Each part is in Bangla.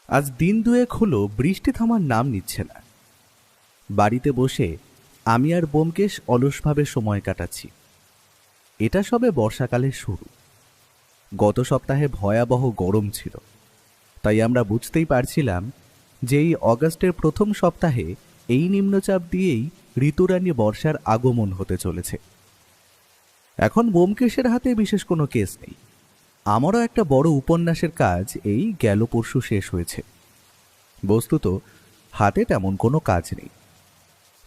আজ দিন দুয়েক হলো বৃষ্টি থামার নাম নিচ্ছে না। বাড়িতে বসে আমি আর ব্যোমকেশ অলসভাবে সময় কাটাচ্ছি। এটা সবে বর্ষাকালের শুরু। গত সপ্তাহে ভয়াবহ গরম ছিল, তাই আমরা বুঝতেই পারছিলাম যে এই অগাস্টের প্রথম সপ্তাহে এই নিম্নচাপ দিয়েই ঋতুরানী বর্ষার আগমন হতে চলেছে। এখন ব্যোমকেশের হাতে বিশেষ কোনো কেস নেই। আমারও একটা বড় উপন্যাসের কাজ এই গেল পরশু শেষ হয়েছে। বস্তুত হাতে তেমন কোনো কাজ নেই,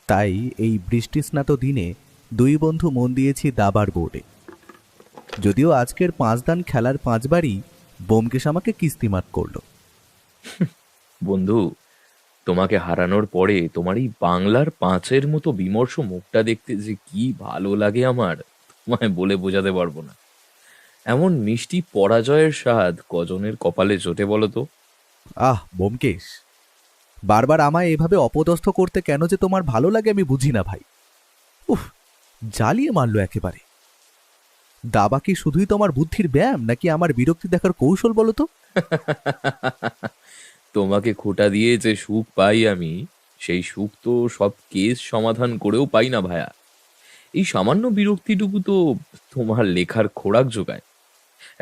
তাই এই বৃষ্টিস্নাত দিনে দুই বন্ধু মন দিয়েছি দাবার বোর্ডে। যদিও আজকের 5 দান খেলার 5 বারই ব্যোমকেশ আমাকে কিস্তিমাত করল। বন্ধু, তোমাকে হারানোর পরে তোমার এই বাংলার পাঁচের মতো বিমর্ষ মুখটা দেখতে যে কি ভালো লাগে আমার, তোমায় বলে বোঝাতে পারবো না। এমন মিষ্টি পরাজয়ের স্বাদ কজনের কপালে জোটে বলো তো? ব্যোমকেশ, বারবার আমায় এভাবে অপদস্থ করতে কেন যে তোমার ভালো লাগে আমি বুঝি না ভাই। উফ, জ্বালিয়ে মারলো একেবারে। দাবা কি শুধুই তোমার বুদ্ধির ব্যায়াম, নাকি আমার বিরক্তি দেখার কৌশল বলো তো? তোমাকে খোঁটা দিয়ে যে সুখ পাই আমি, সেই সুখ তো সব কেস সমাধান করেও পাই না ভায়া। এই সামান্য বিরক্তিটুকু তো তোমার লেখার খোরাক যোগায়।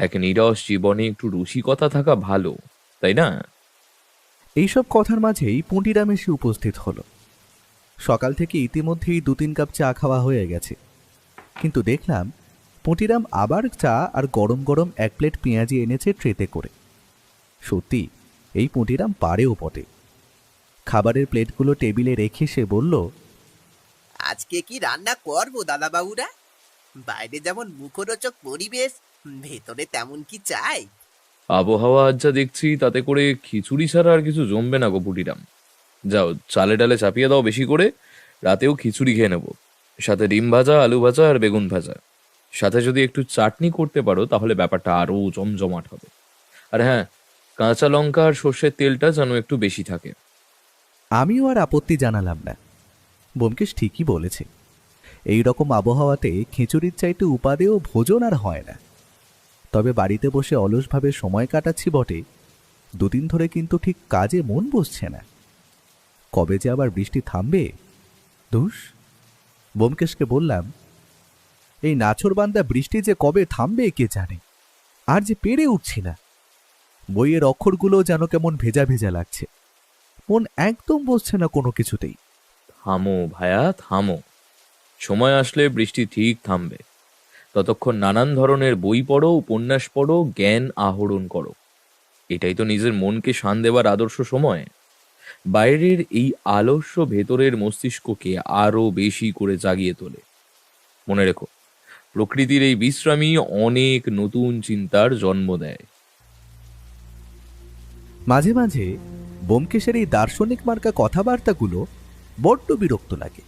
এক নিরস জীবনে একটু রসিকতা থাকা ভালো, তাই না? এইসব কথার মাঝেই পুঁটিরাম এসে উপস্থিত হলো। সকাল থেকে ইতিমধ্যেই 2-3 কাপ চা খাওয়া হয়ে গেছে, কিন্তু দেখলাম পুঁটিরাম আবার চা আর গরম গরম 1 প্লেট পেঁয়াজি এনেছে ট্রেতে করে। সত্যি এই পুঁটিরাম পারেও বটে। খাবারের প্লেটগুলো টেবিলে রেখে সে বলল, আজকে কি রান্না করবো দাদাবাবুরা? বাইরে যেমন মুখরোচক পরিবেশ, ভেতরে তেমন কি চাই? আবহাওয়া আজ যা দেখছি তাতে করে খিচুড়ি ছাড়া আর কিছু জমবে না গো পুটিরাম। যাও, চালে ডালে চাপিয়ে দাও বেশি করে, রাতেও খিচুড়ি খেয়ে নেবো। সাথে ডিম ভাজা, আলু ভাজা আর বেগুন ভাজা। সাথে যদি একটু চাটনি করতে পারো তাহলে ব্যাপারটা আরো জমজমাট হবে। আর হ্যাঁ, কাঁচা লঙ্কা আর সর্ষের তেলটা যেন একটু বেশি থাকে। আমিও আর আপত্তি জানালাম না। ব্যোমকেশ ঠিকই বলেছে, এই রকম আবহাওয়াতে খিচুড়ির চাইতে উপাদেয় ভোজন আর হয় না। তবে বাড়িতে বসে অলসভাবে সময় কাটাচ্ছি বটে, 2 দিন ধরে কিন্তু ঠিক কাজে মন বসছে না। কবে যে আবার বৃষ্টি থামবে? ধুস। ব্যোমকেশকে বললাম, এই নাছোড়বান্দা বৃষ্টি যে কবে থামবে কে জানে। আর যে পেরে উঠছি না। বইয়ের অক্ষরগুলো যেন কেমন ভেজা ভেজা লাগছে। মন একদম বসছে না কোনো কিছুতেই। থামো ভায়া, থামো। সময় আসলে বৃষ্টি ঠিক থামবে। ততক্ষণ নানান ধরনের বই পড়ো, উপন্যাস পড়ো, জ্ঞান আহরণ করো। এটাই তো নিজের মনকে শান দেওয়ার আদর্শ সময়। বাইরের এই আলস্য ভেতরের মস্তিষ্ককে আরো বেশি করে জাগিয়ে তোলে। মনে রেখো, প্রকৃতির এই বিশ্রামই অনেক নতুন চিন্তার জন্ম দেয়। মাঝে মাঝে ব্যোমকেশের এই দার্শনিক মার্কা কথাবার্তাগুলো বড্ড বিরক্ত লাগে।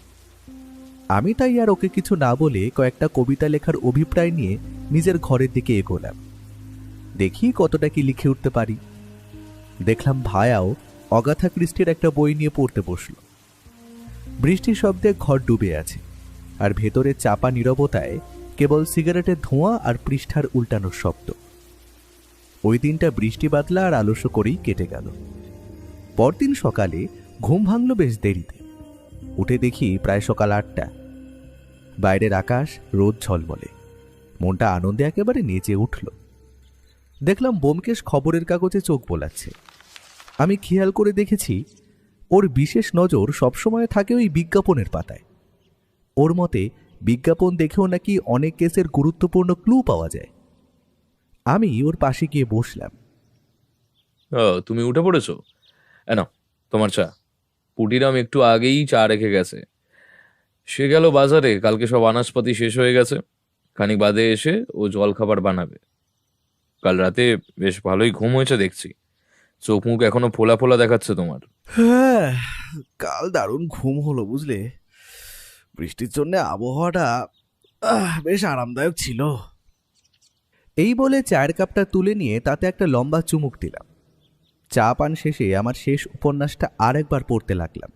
আমি তাই আর ওকে কিছু না বলে কয়েকটা কবিতা লেখার অভিপ্রায় নিয়ে নিজের ঘরের দিকে এগোলাম। দেখি কতটা কি লিখে উঠতে পারি। দেখলাম ভায়াও অগাথা ক্রিস্টির একটা বই নিয়ে পড়তে বসল। বৃষ্টির শব্দে ঘর ডুবে আছে, আর ভেতরে চাপা নীরবতায় কেবল সিগারেটের ধোঁয়া আর পৃষ্ঠার উল্টানোর শব্দ। ওই দিনটা বৃষ্টি বাদলা আর আলস্য করেই কেটে গেল। পরদিন সকালে ঘুম ভাঙল বেশ দেরিতে। উঠে দেখি প্রায় সকাল 8টা। বাইরের আকাশ রোদ ঝলমলে। মনটা আনন্দে একেবারে নেচে উঠল। দেখলাম ব্যোমকেশ খবরের কাগজে চোখ বোলাচ্ছে। আমি খেয়াল করে দেখেছি ওর বিশেষ নজর সবসময় থাকে ওই বিজ্ঞাপনের পাতায়। ওর মতে বিজ্ঞাপন দেখেও নাকি অনেক কেসের গুরুত্বপূর্ণ ক্লু পাওয়া যায়। আমি ওর পাশে গিয়ে বসলাম। তুমি উঠে পড়েছো? না, তোমার চা। পুটিরাম একটু আগেই চা রেখে গেছে। সে গেল বাজারে, কালকে সব আনাজপাতি শেষ হয়ে গেছে। খানিক বাদে এসে ও জল খাবার বানাবে। কাল রাতে বেশ ভালোই ঘুম হয়েছে দেখছি। চোখ মুখ এখনো ফোলা ফোলা দেখাচ্ছে তোমার। হ্যাঁ, কাল দারুণ ঘুম হলো বুঝলে। বৃষ্টির জন্য আবহাওয়াটা বেশ আরামদায়ক ছিল। এই বলে চায়ের কাপটা তুলে নিয়ে তাতে একটা লম্বা চুমুক দিলাম। চা পান শেষে আমার শেষ উপন্যাসটা আর একবার পড়তে লাগলাম।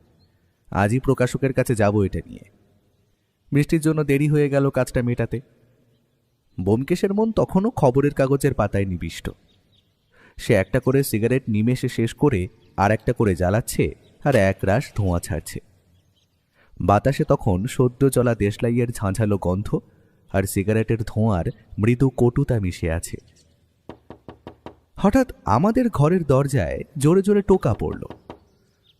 আজই প্রকাশকের কাছে যাব এটা নিয়ে। বৃষ্টির জন্য দেরি হয়ে গেল কাজটা মেটাতে। ব্যোমকেশের মন তখনও খবরের কাগজের পাতায় নিবিষ্ট। সে একটা করে সিগারেট নিমেষে শেষ করে আর একটা করে জ্বালাচ্ছে আর একরাশ ধোঁয়া ছাড়ছে। বাতাসে তখন সদ্য চলা দেশলাইয়ের ঝাঁঝালো গন্ধ আর সিগারেটের ধোঁয়ার মৃদু কটুতা মিশে আছে। হঠাৎ আমাদের ঘরের দরজায় জোরে জোরে টোকা পড়ল।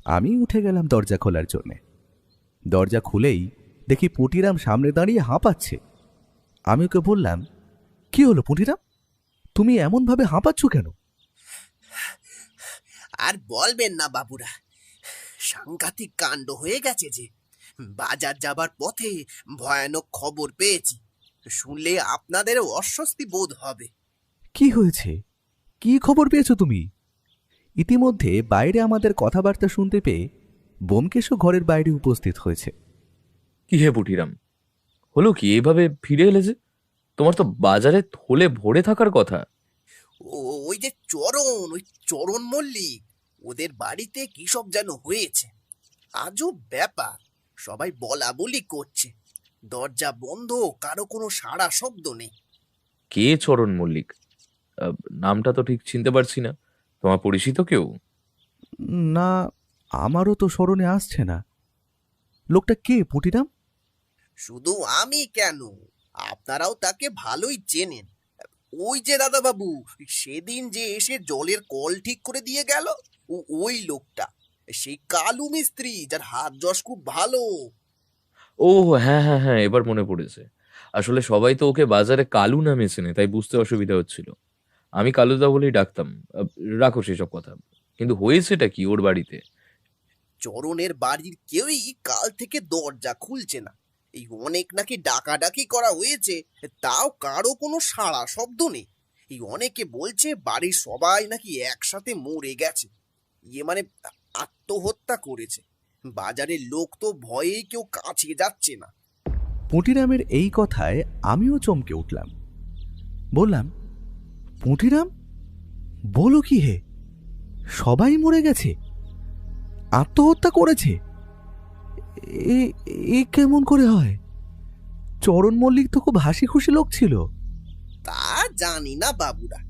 আমি উঠে গেলাম দরজা খোলার জন্যে। দরজা খুলেই দেখি পুটিরাম সামনে দাঁড়িয়ে হাঁপাচ্ছে। আমি ওকে বললাম, কি হলো পুটিরাম, তুমি এমনভাবে হাঁপাচ্ছ কেন? আর বলবেন না বাবুরা, সাংঘাতিক কাণ্ড হয়ে গেছে যে। বাজার যাবার পথে ভয়ানক খবর পেয়েছি। শুনলে আপনাদেরও অস্বস্তি বোধ হবে। কি হয়েছে? কি খবর পেয়েছো তুমি? ইতিমধ্যে বাইরে আমাদের কথাবার্তা শুনতে পেয়ে বোমকেশও ঘরের বাইরে উপস্থিত হয়েছে। কি হে পুটিরাম, হলো কি? এইভাবে ফিরে এলে যে? তোমার তো বাজারে থলে ভরে থাকার কথা। ওই যে চরণ মল্লিক, ওদের বাড়িতে কি সব যেন হয়েছে। আজব ব্যাপার, সবাই বলা বলি করছে। দরজা বন্ধ, কারো কোনো সাড়া শব্দ নেই। কে চরণ মল্লিক? নামটা তো ঠিক চিনতে পারছি না। তোমার পরিচিত কেউ? না, আমারও তো স্মরণে আসছে না। লোকটা কে পুটিরাম? শুধু আমি কেন, আপনারাও তাকে ভালোই চেনেন। ওই যে দাদাবাবু, সেদিন যে এসে জলের কল ঠিক করে দিয়ে গেল, ওই লোকটা, সেই কালু মিস্ত্রি যার হাত যশ খুব ভালো। ও হ্যাঁ হ্যাঁ হ্যাঁ, এবার মনে পড়েছে। আসলে সবাই তো ওকে বাজারে কালু নামে চেনে, তাই বুঝতে অসুবিধা হচ্ছিল। আমি কালুদা বলেই ডাকতাম। রাখো সেসব কথা। কিন্তু হয়েছেটা কি ওর বাড়িতে? চরণের বাড়ির কেউই কাল থেকে দরজা খুলছে না। এই অনেক নাকি ডাকাডাকি করা হয়েছে, তাও কারো কোনো সাড়া শব্দ নেই। এই অনেকে বলছে বাড়ির সবাই নাকি একসাথে মরে গেছে, মানে আত্মহত্যা করেছে। বাজারের লোক তো ভয়ে কেউ কাছে যাচ্ছে না। পুটিরামের এই কথায় আমিও চমকে উঠলাম। বললাম, পুটিরাম, বলো কি হে? সবাই মরে গেছে? আত্মহত্যা করেছে? এ কেমন করে হয়? চরণ মল্লিক তো খুব হাসি খুশি লোক ছিল। তা জানি না বাবুরা,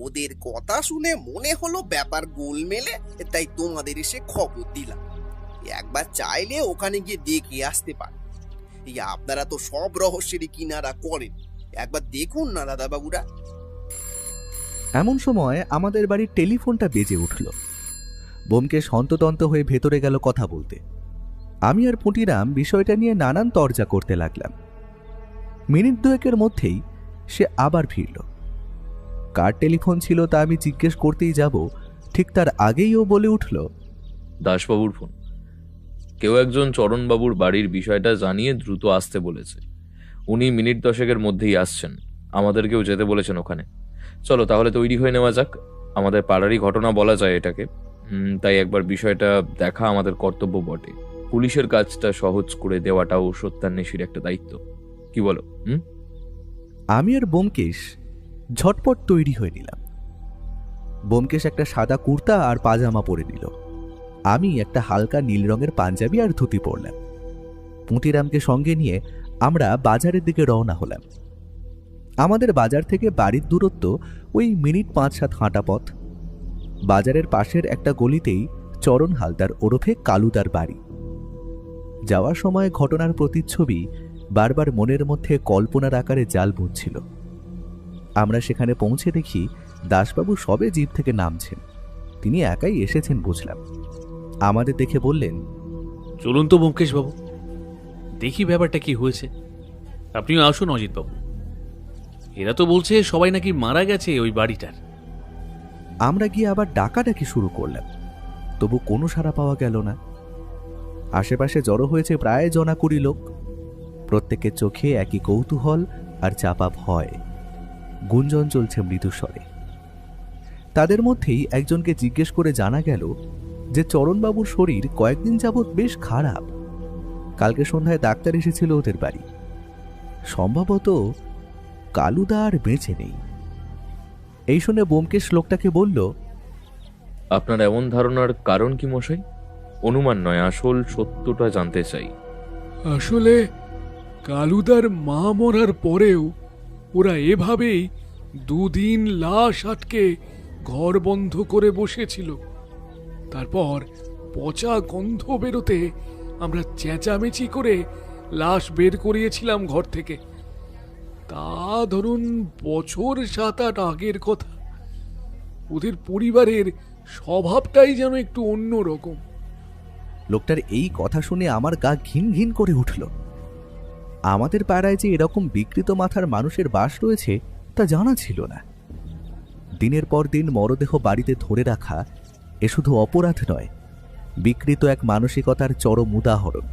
ওদের কথা শুনে মনে হলো ব্যাপার গোলমেলে, তাই তোমাদের এসে খবর দিলাম। একবার চাইলে ওখানে গিয়ে দেখে আসতে পারে। এই আপনারা তো সব রহস্যেরই কিনারা করেন, একবার দেখুন না দাদা বাবুরা। এমন সময় আমাদের বাড়ির টেলিফোনটা বেজে উঠল। বোমকেশ হন্তদন্ত হয়ে ভেতরে গেল কথা বলতে। আমি আর পুটিরাম বিষয়টা নিয়ে নানান তর্জা করতে লাগলাম। মিনিট দুয়েকের মধ্যেই সে আবার ফিরল। কার টেলিফোন ছিল তা আমি জিজ্ঞেস করতেই যাব, ঠিক তার আগেই ও বলে উঠল, দাসবাবুর ফোন। কেউ একজন চরণবাবুর বাড়ির বিষয়টা জানিয়ে দ্রুত আসতে বলেছে। উনি মিনিট 10 মধ্যেই আসছেন। আমাদেরকেও যেতে বলেছেন ওখানে। চলো তাহলে তৈরি হয়ে নেওয়া যাক। আমাদের পাড়ারই ঘটনা বলা যায় এটাকে, তাই একবার বিষয়টা দেখা আমাদের কর্তব্য বটে। পুলিশের কাজটা সহজ করে দেওয়াটাও সত্যান্বেষীর একটা দায়িত্ব। কি বলো? আমি আর বোমকেশ ঝটপট তৈরি হয়ে নিলাম। বোমকেশ একটা সাদা কুর্তা আর পাজামা পরে নিল। আমি একটা হালকা নীল রঙের পাঞ্জাবি আর ধুতি পরলাম। পুঁটিরামকে সঙ্গে নিয়ে আমরা বাজারের দিকে রওনা হলাম। আমাদের বাজার থেকে বাড়ির দূরত্ব ওই মিনিট 5-7 হাঁটা পথ। বাজারের পাশের একটা গলিতেই চরণ হালদার ওরফে কালুদার বাড়ি। যাওয়ার সময় ঘটনার প্রতিচ্ছবি বারবার মনের মধ্যে কল্পনার আকারে জাল বুনছিল। আমরা সেখানে পৌঁছে দেখি দাসবাবু সবে জিপ থেকে নামছেন। তিনি একাই এসেছেন বুঝলাম। আমাদের দেখে বললেন, চলুন তো ব্যোমকেশবাবু, দেখি ব্যাপারটা কি হয়েছে। আপনিও আসুন অজিতবাবু। এরা তো বলছে সবাই নাকি মারা গেছে ওই বাড়িটার। আমরা গিয়ে আবার ডাকাডাকি শুরু করলাম, তবু কোনো সাড়া পাওয়া গেল না। আশেপাশে জড়ো হয়েছে প্রায় 20 লোক। প্রত্যেকের চোখে একই কৌতূহল আর চাপা ভয়। গুঞ্জন চলছে মৃদুস্বরে। তাদের মধ্যেই একজনকে জিজ্ঞেস করে জানা গেল যে চরণবাবুর শরীর কয়েকদিন যাবৎ বেশ খারাপ। কালকে সন্ধ্যায় ডাক্তার এসেছিল ওদের বাড়ি। সম্ভবত কালুদা আর বেঁচে নেই। এই শুনে বোমকেশ লোকটাকে বলল, আপনার এমন ধারণার কারণ কি মশাই? অনুমান নয়, আসল সত্যটা জানতে চাই। আসলে কালুদার মা মরার পরেও ওরা এভাবেই 2 দিন লাশ আটকে ঘর বন্ধ করে বসেছিল। তারপর পচা গন্ধ বেরোতে আমরা চেঁচামেচি করে লাশ বের করিয়েছিলাম ঘর থেকে। তা ধরুন বছর 7-8 আগের কথা। ওদের পরিবারের স্বভাবটাই যেন একটু অন্য রকম। লোকটার এই কথা শুনে আমার গা ঘিন ঘিন করে উঠল। আমাদের পাড়ায় যে এরকম বিকৃত মাথার মানুষের বাস রয়েছে তা জানা ছিল না। দিনের পর দিন মরদেহ বাড়িতে ধরে রাখা এ শুধু অপরাধ নয়, বিকৃত এক মানসিকতার চরম উদাহরণ।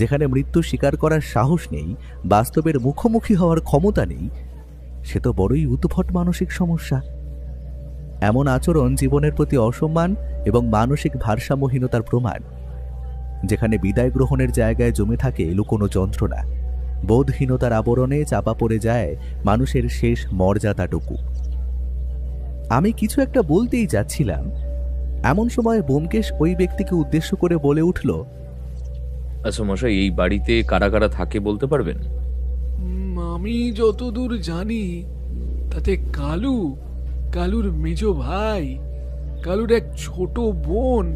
যেখানে মৃত্যু স্বীকার করার সাহস নেই, বাস্তবের মুখোমুখি হওয়ার ক্ষমতা নেই, সে তো বড়ই উদ্ভট মানসিক সমস্যা। এমন আচরণ জীবনের প্রতি অসম্মান এবং মানসিক ভারসাম্যহীনতার প্রমাণ। যেখানে বিদায় গ্রহণের জায়গায় জমে থাকে লুকোনো যন্ত্রণা, বোধহীনতার আবরণে চাপা পড়ে যায় মানুষের শেষ মর্যাদাটুকু। আমি কিছু একটা বলতেই যাচ্ছিলাম, এমন সময় ব্যোমকেশ ওই ব্যক্তিকে উদ্দেশ্য করে বলে উঠল, আচ্ছা মশাই, এই বাড়িতে কারা কারা থাকে বলতে পারবেন? আমি যতদূর জানি তাতে কালুর মেজ ভাই, কালুর এক ছোট বোন,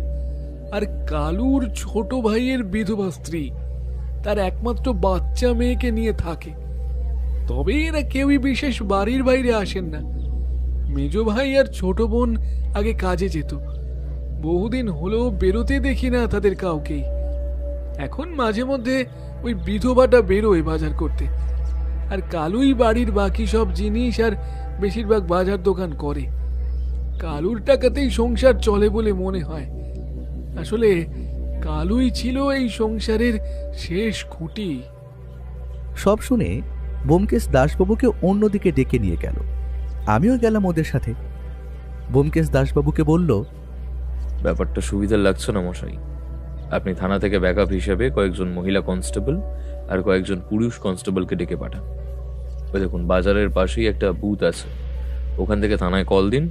আর কালুর ছোট ভাইয়ের বিধবা স্ত্রী তার একমাত্র বাচ্চা মেয়েকে নিয়ে থাকে। তবে এরা কেউই বিশেষ বাড়ির বাইরে আসেন না। মেজ ভাই আর ছোট বোন আগে কাজে যেত, বহুদিন হলো বেরোতে দেখি না তাদের কাউকেই। এখন মাঝে মধ্যে ওই বিধবাটা বেরোয় বাজার করতে, আর কালুই বাড়ির বাকি সব জিনিস আর বেশিরভাগ বাজার দোকান করে। কালুর টাকাতেই সংসার চলে বলে মনে হয়। আসলে কালুই ছিল এই সংসারের শেষ খুঁটি। সব শুনে ব্যোমকেশ দাশবাবুকে অন্যদিকে ডেকে নিয়ে গেল। আমিও গেলাম ওদের সাথে। ব্যোমকেশ দাশবাবুকে বলল, ব্যাপারটা সুবিধার লাগছে না মশাই। আপনি থানা থেকে ব্যাকআপ হিসেবে কয়েকজন মহিলা কনস্টেবল আর কয়েকজন পুরুষ কনস্টেবলকে ডেকে পাঠান। ওই দেখুন বাজারের পাশেই একটা বুথ আছে, ওখান থেকে থানায় কল দিন।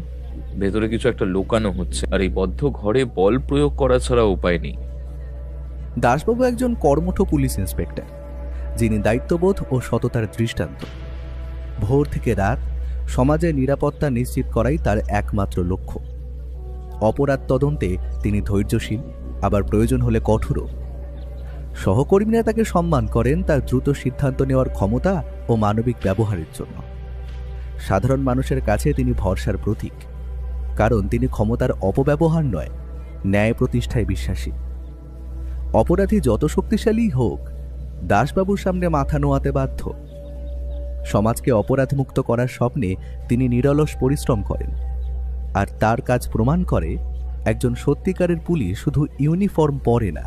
ভেতরে কিছু একটা লোকানো হচ্ছে, আর এই বদ্ধ ঘরে বল প্রয়োগ করা ছাড়া উপায় নেই। দাশবাবু একজন কর্মঠ পুলিশ ইন্সপেক্টর, যিনি দায়িত্ববোধ ও সততার দৃষ্টান্ত। ভোর থেকে রাত সমাজের নিরাপত্তা নিশ্চিত করাই তার একমাত্র লক্ষ্য। অপরাধ তদন্তে তিনি ধৈর্যশীল, আবার প্রয়োজন হলে কঠোরও। সহকর্মীরা তাকে সম্মান করেন তার দ্রুত সিদ্ধান্ত নেওয়ার ক্ষমতা ও মানবিক ব্যবহারের জন্য। সাধারণ মানুষের কাছে তিনি ভরসার প্রতীক, কারণ তিনি ক্ষমতার অপব্যবহার নয়, ন্যায় প্রতিষ্ঠায় বিশ্বাসী। অপরাধী যত শক্তিশালী হোক, দাশবাবুর সামনে মাথা নোয়াতে বাধ্য। সমাজকে অপরাধমুক্ত করার স্বপ্নে তিনি নিরলস পরিশ্রম করেন, আর তার কাজ প্রমাণ করে একজন সত্যিকারের পুলিশ শুধু ইউনিফর্ম পরে না,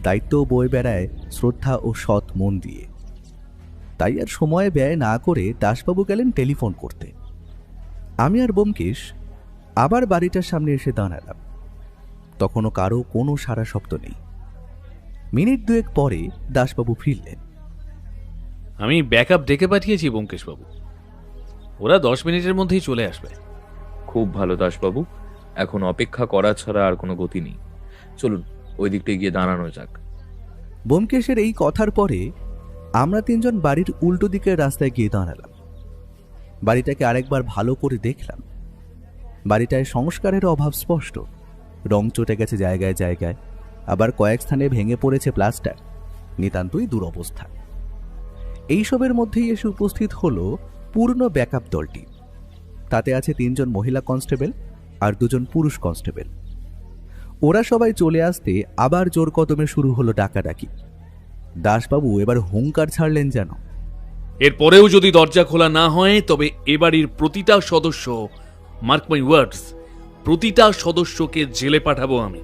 দায়িত্ব বয়ে বেড়ায় শ্রদ্ধা ও সৎ মন দিয়ে। তাই আর সময় ব্যয় না করে দাশবাবু গেলেন টেলিফোন করতে। আমি আর ব্যোমকেশ আবার বাড়িটার সামনে এসে দাঁড়ালাম। তখনও কারো কোনো সাড়া শব্দ নেই। মিনিট 2 পরে দাশবাবু ফিরলেন। আমি ব্যাকআপ ডেকে পাঠিয়েছি ব্যোমকেশবাবু, ওরা 10 মিনিটের মধ্যেই চলে আসবে। খুব ভালো দাসবাবু, এখন অপেক্ষা করা ছাড়া আর কোনো গতি নেই। চলুন ওই দিকটা গিয়ে দাঁড়ানো যাক। ব্যোমকেশের এই কথার পরে আমরা 3 জন বাড়ির উল্টো দিকের রাস্তায় গিয়ে দাঁড়ালাম। বাড়িটাকে আরেকবার ভালো করে দেখলাম। বাড়িটায় সংস্কারের অভাব স্পষ্ট। রং চটে গেছে জায়গায় জায়গায়, আবার কয়েক স্থানে ভেঙে পড়েছে প্লাস্টার। নিতান্তই দুরবস্থা। এইসবের মধ্যেই এসে উপস্থিত হলো পূর্ণ ব্যাকআপ দলটি। তাতে আছে 3 জন মহিলা কনস্টেবল আর 2 জন পুরুষ কনস্টেবল। ওরা সবাই চলে আসতে আবার জোর কদমে শুরু হলো ডাকাডাকি। দাশবাবু এবার হুঙ্কার ছাড়লেন যেন, এরপরেও যদি দরজা খোলা না হয় তবে এ বাড়ির প্রতিটা সদস্য, মার্ক মাই ওয়ার্ডস, প্রতিটা সদস্যকে জেলে পাঠাবো আমি।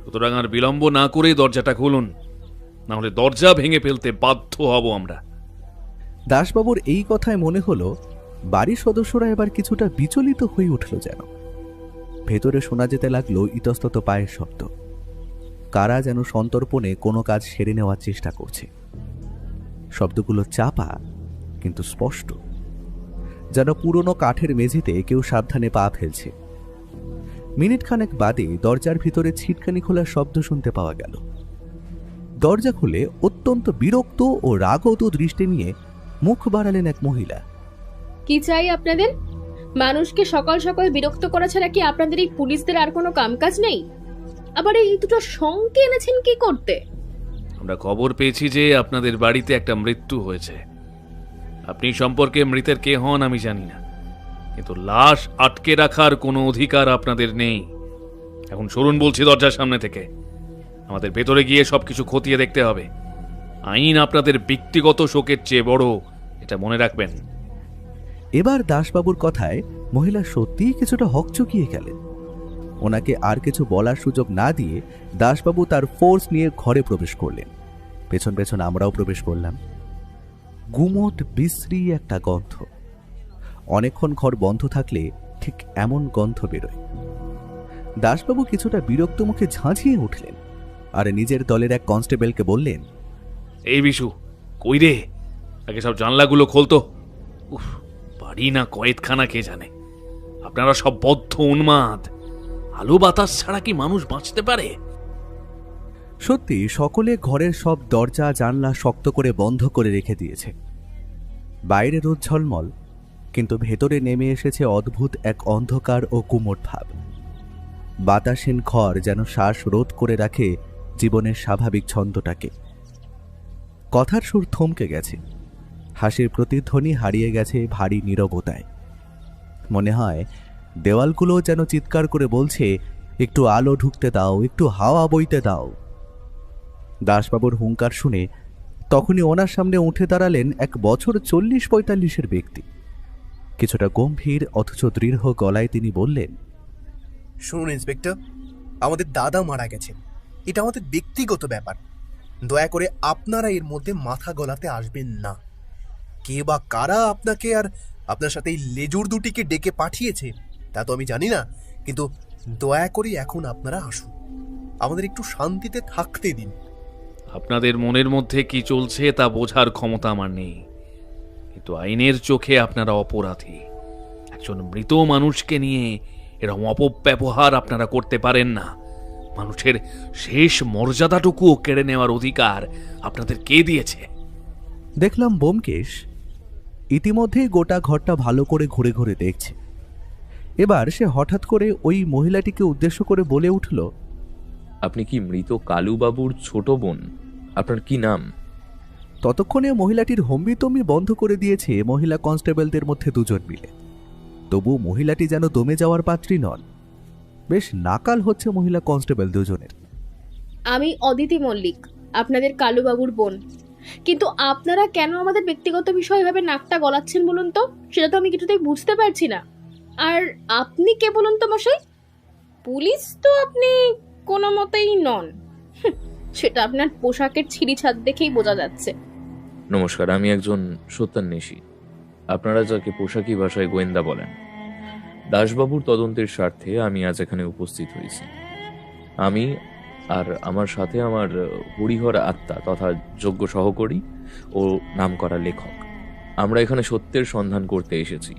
সুতরাং আর বিলম্ব না করে দরজাটা খুলুন, না হলে দরজা ভেঙে ফেলতে বাধ্য হব আমরা। দাশবাবুর এই কথায় মনে হলো বাড়ির সদস্যরা এবার কিছুটা বিচলিত হয়ে উঠল যেন। ভেতরে শোনা যেতে লাগলো ইতস্তত পায়ের শব্দ। কারা যেন সন্তর্পণে কোনো কাজ সেরে নেওয়ার চেষ্টা করছে। শব্দগুলো চাপা কিন্তু স্পষ্ট, যেন পুরনো কাঠের মেঝেতে কেউ সাবধানে পা ফেলছে। মিনিট খানেক বাদে দরজার ভিতরে ছিটকানি খোলার শব্দ শুনতে পাওয়া গেল। দরজা খুলে অত্যন্ত বিরক্ত ও রাগত দৃষ্টি নিয়ে মুখ বাড়ালেন এক মহিলা। কি চাই আপনাদের? মানুষকে সকাল সকাল বিরক্ত করা ছাড়া কি আপনাদের এই পুলিশদের আর কোনো কামকাজ নেই? আবার এই দুটো সঙ্গে এনেছেন কি করতে? আমরা খবর পেয়েছি যে আপনাদের বাড়িতে একটা মৃত্যু হয়েছে। আপনি সম্পর্কে মৃতের কে হন আমি জানি না, কিন্তু লাশ আটকে রাখার কোনো অধিকার আপনাদের নেই। এখন সরুন বলছি দরজার সামনে থেকে। আমাদের ভেতরে গিয়ে সবকিছু খতিয়ে দেখতে হবে। আইন আপনাদের ব্যক্তিগত শোকের চেয়ে বড়, এটা মনে রাখবেন। এবার দাসবাবুর কথায় মহিলা সত্যিই কিছুটা হকচকিয়ে গেলেন। ওনাকে আর কিছু বলার সুযোগ না দিয়ে দাসবাবু তার ফোর্স নিয়ে ঘরে প্রবেশ করলেন। পেছন পেছন আমরাও প্রবেশ করলাম। গুমোট বিশ্রী একটা গন্ধ। অনেকক্ষণ ঘর বন্ধ থাকলে ঠিক এমন গন্ধ বেরোয়। দাসবাবু কিছুটা বিরক্ত মুখে ঝাঁঝিয়ে উঠলেন আর নিজের দলের এক কনস্টেবলকে বললেন, এই বিশু, কই রে? আগে সব জানলাগুলো খোলতো। উফ, বাড়ি না কয়েদখানা কে জানে। আপনারা সব বদ্ধ উন্মাদ। আলো বাতাস ছাড়া কি মানুষ বাঁচতে পারে? সত্যি সকলে ঘরের সব দরজা জানলা শক্ত করে বন্ধ করে রেখে দিয়েছে। বাইরে রোদ ঝলমল, কিন্তু ভেতরে নেমে এসেছে অদ্ভুত এক অন্ধকার ও কুমোট ভাব। বাতাসহীন ঘর যেন শ্বাস রোধ করে রাখে জীবনের স্বাভাবিক ছন্দটাকে। কথার সুর থমকে গেছে, হাসির প্রতিধ্বনি হারিয়ে গেছে ভারী নীরবতায়। মনে হয় দেওয়ালগুলো যেন চিৎকার করে বলছে, একটু আলো ঢুকতে দাও, একটু হাওয়া বইতে দাও। দাসবাবুর হুঙ্কার শুনে তখনই ওনার সামনে উঠে দাঁড়ালেন এক বছর 40-45-এর ব্যক্তি। কিছুটা গম্ভীর অথচ দৃঢ় গলায় তিনি বললেন, শুনুন ইন্সপেক্টর, আমাদের দাদা মারা গেছেন। এটা আমাদের ব্যক্তিগত ব্যাপার। দয়া করে আপনারা এর মধ্যে মাথা গলাতে আসবেন না। কে বা কারা আপনাকে আর আপনার সাথে এই লেজুর দুটিকে ডেকে পাঠিয়েছে তা তো আমি জানি না, কিন্তু দয়া করে এখন আপনারা আসুন, আমাদের একটু শান্তিতে থাকতে দিন। আপনাদের মনের মধ্যে কি চলছে তা বোঝার ক্ষমতা আমার নেই, কিন্তু আইনের চোখে আপনারা অপরাধী। একজন মৃত মানুষকে নিয়ে এরকম অপব্যবহার আপনারা করতে পারেন না। মানুষের শেষ মর্যাদাটুকুও কেড়ে নেওয়ার অধিকার আপনাদের কে দিয়েছে? দেখলাম ব্যোমকেশ ইতিমধ্যেই গোটা ঘরটা ভালো করে ঘুরে ঘুরে দেখছে। এবার সে হঠাৎ করে ওই মহিলাটিকে উদ্দেশ্য করে বলে উঠল, আপনি কি মৃত কালুবাবুর ছোট বোন? আপনার কি নাম? ততক্ষণে মহিলাটির হম্বিতম্বি বন্ধ করে দিয়েছে মহিলা কনস্টেবলদের মধ্যে দুজন মিলে। তবু মহিলাটি যেন দমে যাওয়ার পাত্রী নন। বেশ নাকাল হচ্ছে মহিলা কনস্টেবল দুজনের। আমি অদিতি মল্লিক, আপনাদের কালুবাবুর বোন। কিন্তু আপনারা কেন আমাদের ব্যক্তিগত বিষয় ভাবে নাকটা গলাচ্ছেন বলুন তো? সেটা তো আমি কিছুতেই বুঝতে পারছি না। আর আপনি কে বলুন তো মশাই? পুলিশ তো আপনি কোনো মতেই নন। সেটা আপনার পোশাকের ছিঁড়িছাদ দেখেই বোঝা যাচ্ছে। নমস্কার, আমি একজন সত্যান্বেষী। আপনারা যাকে পোশাকি ভাষায় গোয়েন্দা বলেন। দাসবাবুর তদন্তের স্বার্থে আমি আজ এখানে উপস্থিত হয়েছি। আমি আর আমার সাথে আমার হরিহর আত্মা তথা যোগ্য সহকর্মী ও নামকরা লেখক, আমরা এখানে সত্যের সন্ধান করতে এসেছি।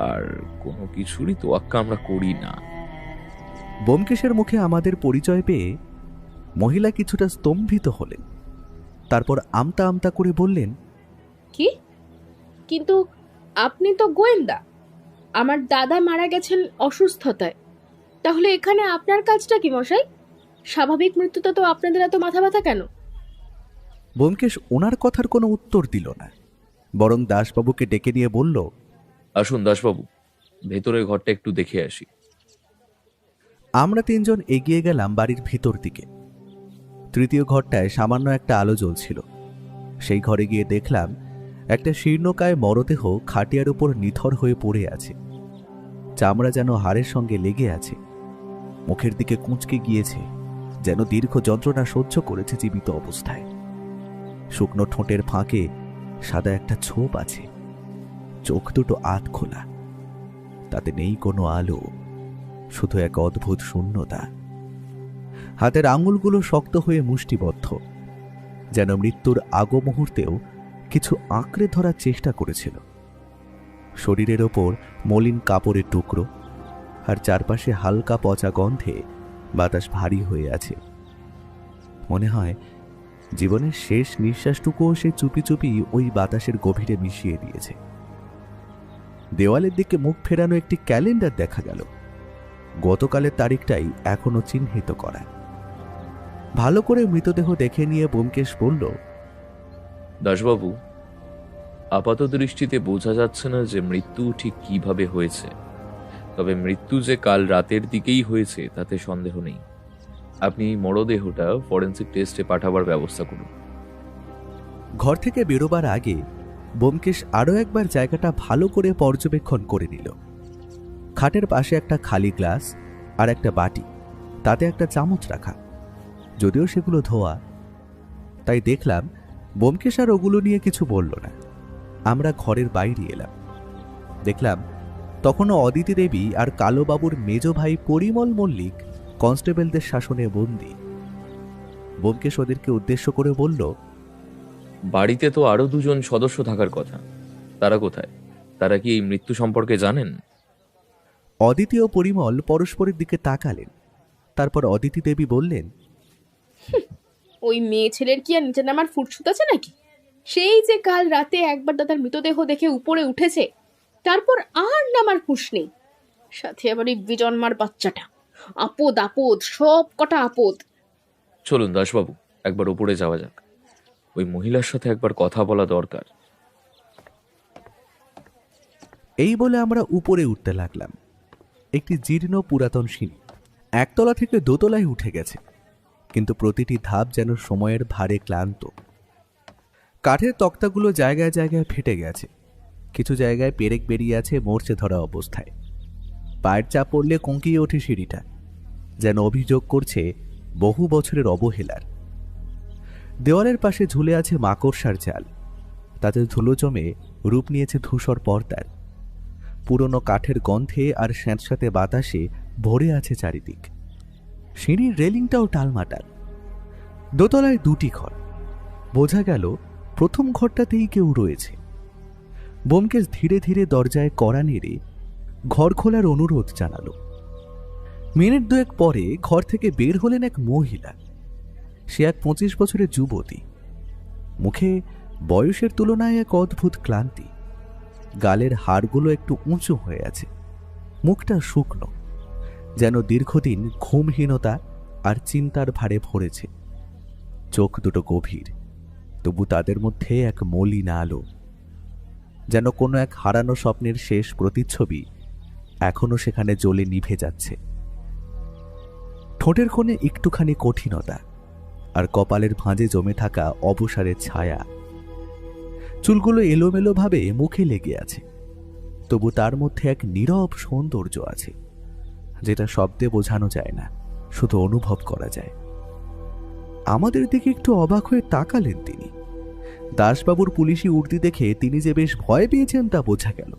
আর কোনো কিছুরই তোয়াক্কা আমরা করি না। ব্যোমকেশের মুখে আমাদের পরিচয় পেয়ে মহিলা কিছুটা স্তম্ভিত হলেন। তারপর আমতা আমতা করে বললেন, কি? কিন্তু আপনি তো গোয়েন্দা। আমার দাদা মারা গেছেন অসুস্থতায়। তাহলে এখানে আপনার কাজটা কি মশাই? স্বাভাবিক মৃত্যুতে তো আপনাদের এত মাথা ব্যথা কেন? ব্যোমকেশ ওনার কথার কোনো উত্তর দিল না, বরং দাসবাবুকে ডেকে নিয়ে বলল, আসুন দাসবাবু, ভেতরের ঘরটা একটু দেখে আসি। আমরা তিনজন এগিয়ে গেলাম বাড়ির ভিতর দিকে। তৃতীয় ঘরটায় সামান্য একটা আলো জ্বলছিল। সেই ঘরে গিয়ে দেখলাম একটা শীর্ণকায় মরদেহ খাটিয়ার উপর নিথর হয়ে পড়ে আছে। চামড়া যেন হাড়ের সঙ্গে লেগে আছে, মুখের দিকে কুঁচকে গিয়েছে, যেন দীর্ঘ যন্ত্রণা সহ্য করেছে জীবিত অবস্থায়। শুকনো ঠোঁটের ফাঁকে সাদা একটা ছোপ আছে, চোখ দুটো আধ খোলা, তাতে নেই কোনো আলো, শুধু এক অদ্ভুত শূন্যতা। হাতের আঙুলগুলো শক্ত হয়ে মুষ্টিবদ্ধ, যেন মৃত্যুর আগ মুহূর্তেও কিছু আঁকড়ে ধরার চেষ্টা করেছিল। শরীরের ওপর মলিন কাপড়ের টুকরো, আর চারপাশে হালকা পচা গন্ধে বাতাস ভারী হয়ে আছে। মনে হয় জীবনের শেষ নিঃশ্বাসটুকুও সে চুপি চুপি ওই বাতাসের গভীরে মিশিয়ে দিয়েছে। দেওয়ালের দিকে মুখ ফেরানো একটি ক্যালেন্ডার দেখা গেল। গতকালের তারিখটাই এখনো চিহ্নিত করা। ভালো করে মৃতদেহ দেখে নিয়ে ব্যোমকেশ বলল, দাসবাবু, আপাত দৃষ্টিতে বোঝা যাচ্ছে না যে মৃত্যু ঠিক কিভাবে হয়েছে, তবে মৃত্যু যে কাল রাতের দিকেই হয়েছে তাতে সন্দেহ নেই। আপনি মরদেহটা ফরেন্সিক টেস্টে পাঠাবার ব্যবস্থা করুন। ঘর থেকে বেরোবার আগে ব্যোমকেশ আরও একবার জায়গাটা ভালো করে পর্যবেক্ষণ করে নিল। খাটের পাশে একটা খালি গ্লাস আর একটা বাটি, তাতে একটা চামচ রাখা, যদিও সেগুলো ধোয়া। তাই দেখলাম ব্যোমকেশ আর ওগুলো নিয়ে কিছু বলল না। আমরা ঘরের বাইরে এলাম। দেখলাম তখনও অদিতি দেবী আর কালোবাবুর মেজ ভাই পরিমল মল্লিক কনস্টেবলদের শাসনে বন্দী। ব্যোমকেশ ওদেরকে উদ্দেশ্য করে বলল, বাড়িতে তো আরো দুজন সদস্য থাকার কথা, তারা কোথায়? তারা কি এই মৃত্যু সম্পর্কে জানেন? অদিতি ও পরিমল পরস্পরের দিকে তাকালেন। তারপর অদিতি দেবী বললেন, ওই মেয়ে ছেলের কি আর নিচে নামার ফুরসুত আছে নাকি? সেই যে কাল রাতে একবার দাদার মৃতদেহ দেখে উপরে উঠেছে, তারপর আর নামার হুঁশ নেই। সাথে আবার এই বিজন্মার বাচ্চাটা। আপদ আপদ, সব কটা আপদ। চলুন দাসবাবু, একবার উপরে যাওয়া যাক। ওই মহিলার সাথে একবার কথা বলা দরকার। এই বলে আমরা উপরে উঠতে লাগলাম। একটি জীর্ণ পুরাতন সিঁড়ি একতলা থেকে দোতলায় উঠে গেছে, কিন্তু প্রতিটি ধাপ যেন সময়ের ভারে ক্লান্ত। কাঠের তক্তাগুলো জায়গায় জায়গায় ফেটে গেছে, কিছু জায়গায় পেরেক বেরিয়ে আছে মরচে ধরা অবস্থায়। পায়ের চাপ পড়লে কঙ্কিয়ে ওঠে সিঁড়িটা, যেন অভিযোগ করছে বহু বছরের অবহেলার। দেওয়ালের পাশে ঝুলে আছে মাকড়সার জাল, তাতে ধুলো জমে রূপ নিয়েছে ধূসর পর্দার। পুরনো কাঠের গন্ধে আর স্যাঁতস্যাঁতে বাতাসে ভরে আছে চারিদিক। সিঁড়ির রেলিংটাও টালমাটাল। দোতলায় দুটি ঘর, বোঝা গেল প্রথম ঘরটাতেই কেউ রয়েছে। ব্যোমকেশ ধীরে ধীরে দরজায় কড়া নেড়ে ঘর খোলার অনুরোধ জানালো। মিনিট দুয়েক পরে ঘর থেকে বের হলেন এক মহিলা। সে এক 25 বছরের যুবতী, মুখে বয়সের তুলনায় এক অদ্ভুত ক্লান্তি। গালের হাড়গুলো একটু উঁচু হয়ে আছে, মুখটা শুকনো, যেন দীর্ঘদিন ঘুমহীনতা আর চিন্তার ভারে ভরেছে। চোখ দুটো গভীর, তবু তাদের মধ্যে এক মলিন আলো, যেন কোনো এক হারানো স্বপ্নের শেষ প্রতিচ্ছবি এখনো সেখানে জ্বলে নিভে যাচ্ছে। ঠোঁটের কোণে একটুখানি কঠিনতা, আর কপালের ভাঁজে জমে থাকা অবসারের ছায়া। চুলগুলো এলোমেলোভাবে মুখে লেগে আছে, তবু তার মধ্যে এক নীরব সৌন্দর্য আছে, যেটা শব্দে বোঝানো যায় না, শুধু অনুভব করা যায়। আমাদের দিকে একটু অবাক হয়ে তাকালেন তিনি। দাসবাবুর পুলিশি উর্দি দেখে তিনি যে বেশ ভয় পেয়েছেন তা বোঝা গেল।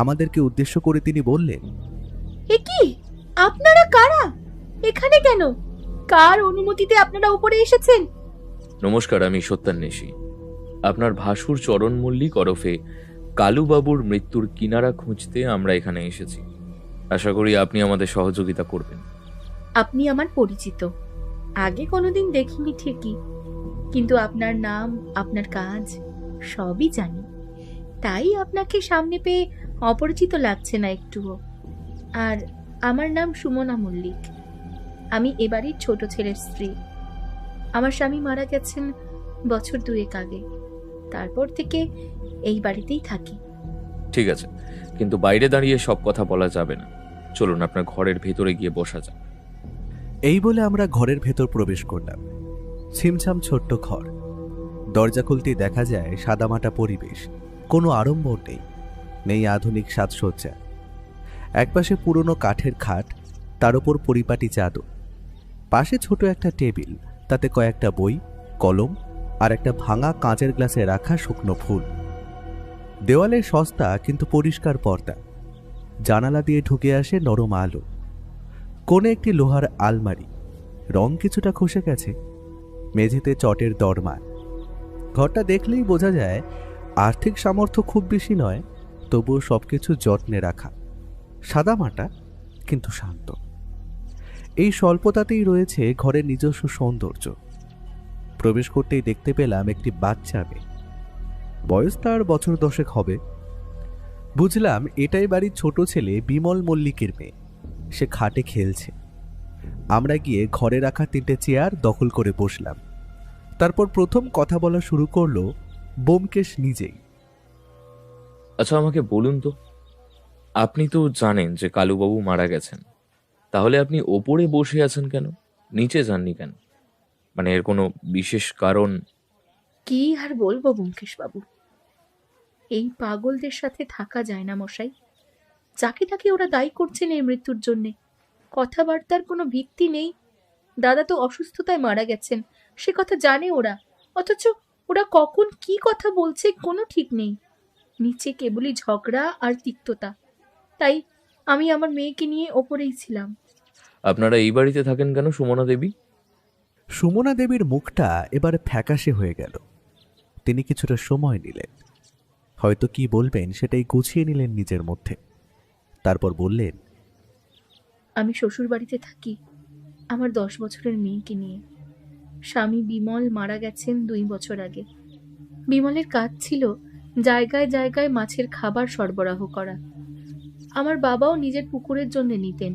আমাদেরকে উদ্দেশ্য করে তিনি বললেন, এ কি, আপনারা কারা? এখানে কেন? কার অনুমতিতে আপনারা উপরে এসেছেন? নমস্কার, আমি সত্যান্বেষী। আপনার ভাসুর চরণ মল্লিক ওরফে কালুবাবুর মৃত্যুর কিনারা খুঁজতে আমরা এখানে এসেছি। আশা করি আপনি আমাদের সহযোগিতা করবেন। আপনি আমার পরিচিত, আগে কোনোদিন দেখিনি ঠিকই, কিন্তু আপনার নাম, আপনার কাজ সবই জানি। তাই আপনাকে সামনে পেয়ে অপরিচিত লাগছে না একটুও। আর আমার নাম সুমনা মল্লিক। আমি এবারই ছোট ছেলের স্ত্রী। আমার স্বামী মারা গেছেন বছর 2 আগে। তারপর থেকে এই বাড়িতেই থাকি। ঠিক আছে, কিন্তু বাইরে দাঁড়িয়ে সব কথা বলা যাবে না। চলুন আপনার ঘরের ভেতরে গিয়ে বসা যাক। এই বলে আমরা ঘরের ভেতর প্রবেশ করলাম। ছিমছাম ছোট্ট ঘর, দরজা খুলতেই দেখা যায় সাদামাটা পরিবেশ, কোনো আড়ম্বর নেই, নেই আধুনিক সাজসজ্জা। একপাশে পুরনো কাঠের খাট, তার উপর পরিপাটি চাদর, পাশে ছোট একটা টেবিল, তাতে কয়েকটা বই, কলম আর একটা ভাঙা কাঁচের গ্লাসে রাখা শুকনো ফুল। দেওয়ালে সস্তা কিন্তু পরিষ্কার পর্দা, জানালা দিয়ে ঢুকে আসে নরম আলো। কোণে একটি লোহার আলমারি, রং কিছুটা খসে গেছে, মেঝেতে চটের দরমা। ঘরটা দেখলেই বোঝা যায় আর্থিক সামর্থ্য খুব বেশি নয়, তবুও সবকিছু যত্নে রাখা, সাদামাটা কিন্তু শান্ত। এই স্বল্পতাতেই রয়েছে ঘরের নিজস্ব সৌন্দর্য। প্রবেশ করতেই দেখতে পেলাম একটি বাচ্চা মেয়ে, বয়স তার বছর 10 হবে। বুঝলাম এটাই বাড়ির ছোট ছেলে বিমল মল্লিকের মেয়ে। সে খাটে খেলছে। আমরা গিয়ে ঘরে রাখা 3টে চেয়ার দখল করে বসলাম। তারপর প্রথম কথা বলা শুরু করলো ব্যোমকেশ নিজেই। আচ্ছা, আমাকে বলুন তো, আপনি তো জানেন যে কালুবাবু মারা গেছেন, তাহলে আপনি ওপরে বসে আছেন কেন, নিচে যাননি কেন? মানে এর কোনো বিশেষ কারণ? কি আর বলবো ব্যোমকেশ বাবু, এই পাগলদের সাথে থাকা যায় না মশাই। যাকে তাকে ওরা দায়ী করছেন এই মৃত্যুর জন্যে। কথাবার্তার কোনো ভিত্তি নেই। দাদা তো অসুস্থতায় মারা গেছেন, সে কথা জানে ওরা, অথচ ওরা কখন কি কথা বলছে কোনো ঠিক নেই। নিচে কেবলই ঝগড়া আর তিক্ততা। তাই আমি আমার মেয়েকে নিয়ে ওপরেই ছিলাম। আপনারা এই বাড়িতে থাকেন কেন সুমনা দেবী? সুমনা দেবীর মুখটা এবার ফ্যাকাশে হয়ে গেল। তিনি কিছুটা সময় নিলেন, হয়তো কি বলবেন সেটাই গুছিয়ে নিলেন নিজের মধ্যে। তারপর বললেন, আমি শ্বশুর বাড়িতে থাকি আমার 10 বছরের মেয়েকে নিয়ে। স্বামী বিমল মারা গেছেন 2 বছর আগে। বিমলের কাজ ছিল জায়গায় জায়গায় মাছের খাবার সরবরাহ করা। আমার বাবাও নিজের পুকুরের জন্য নিতেন।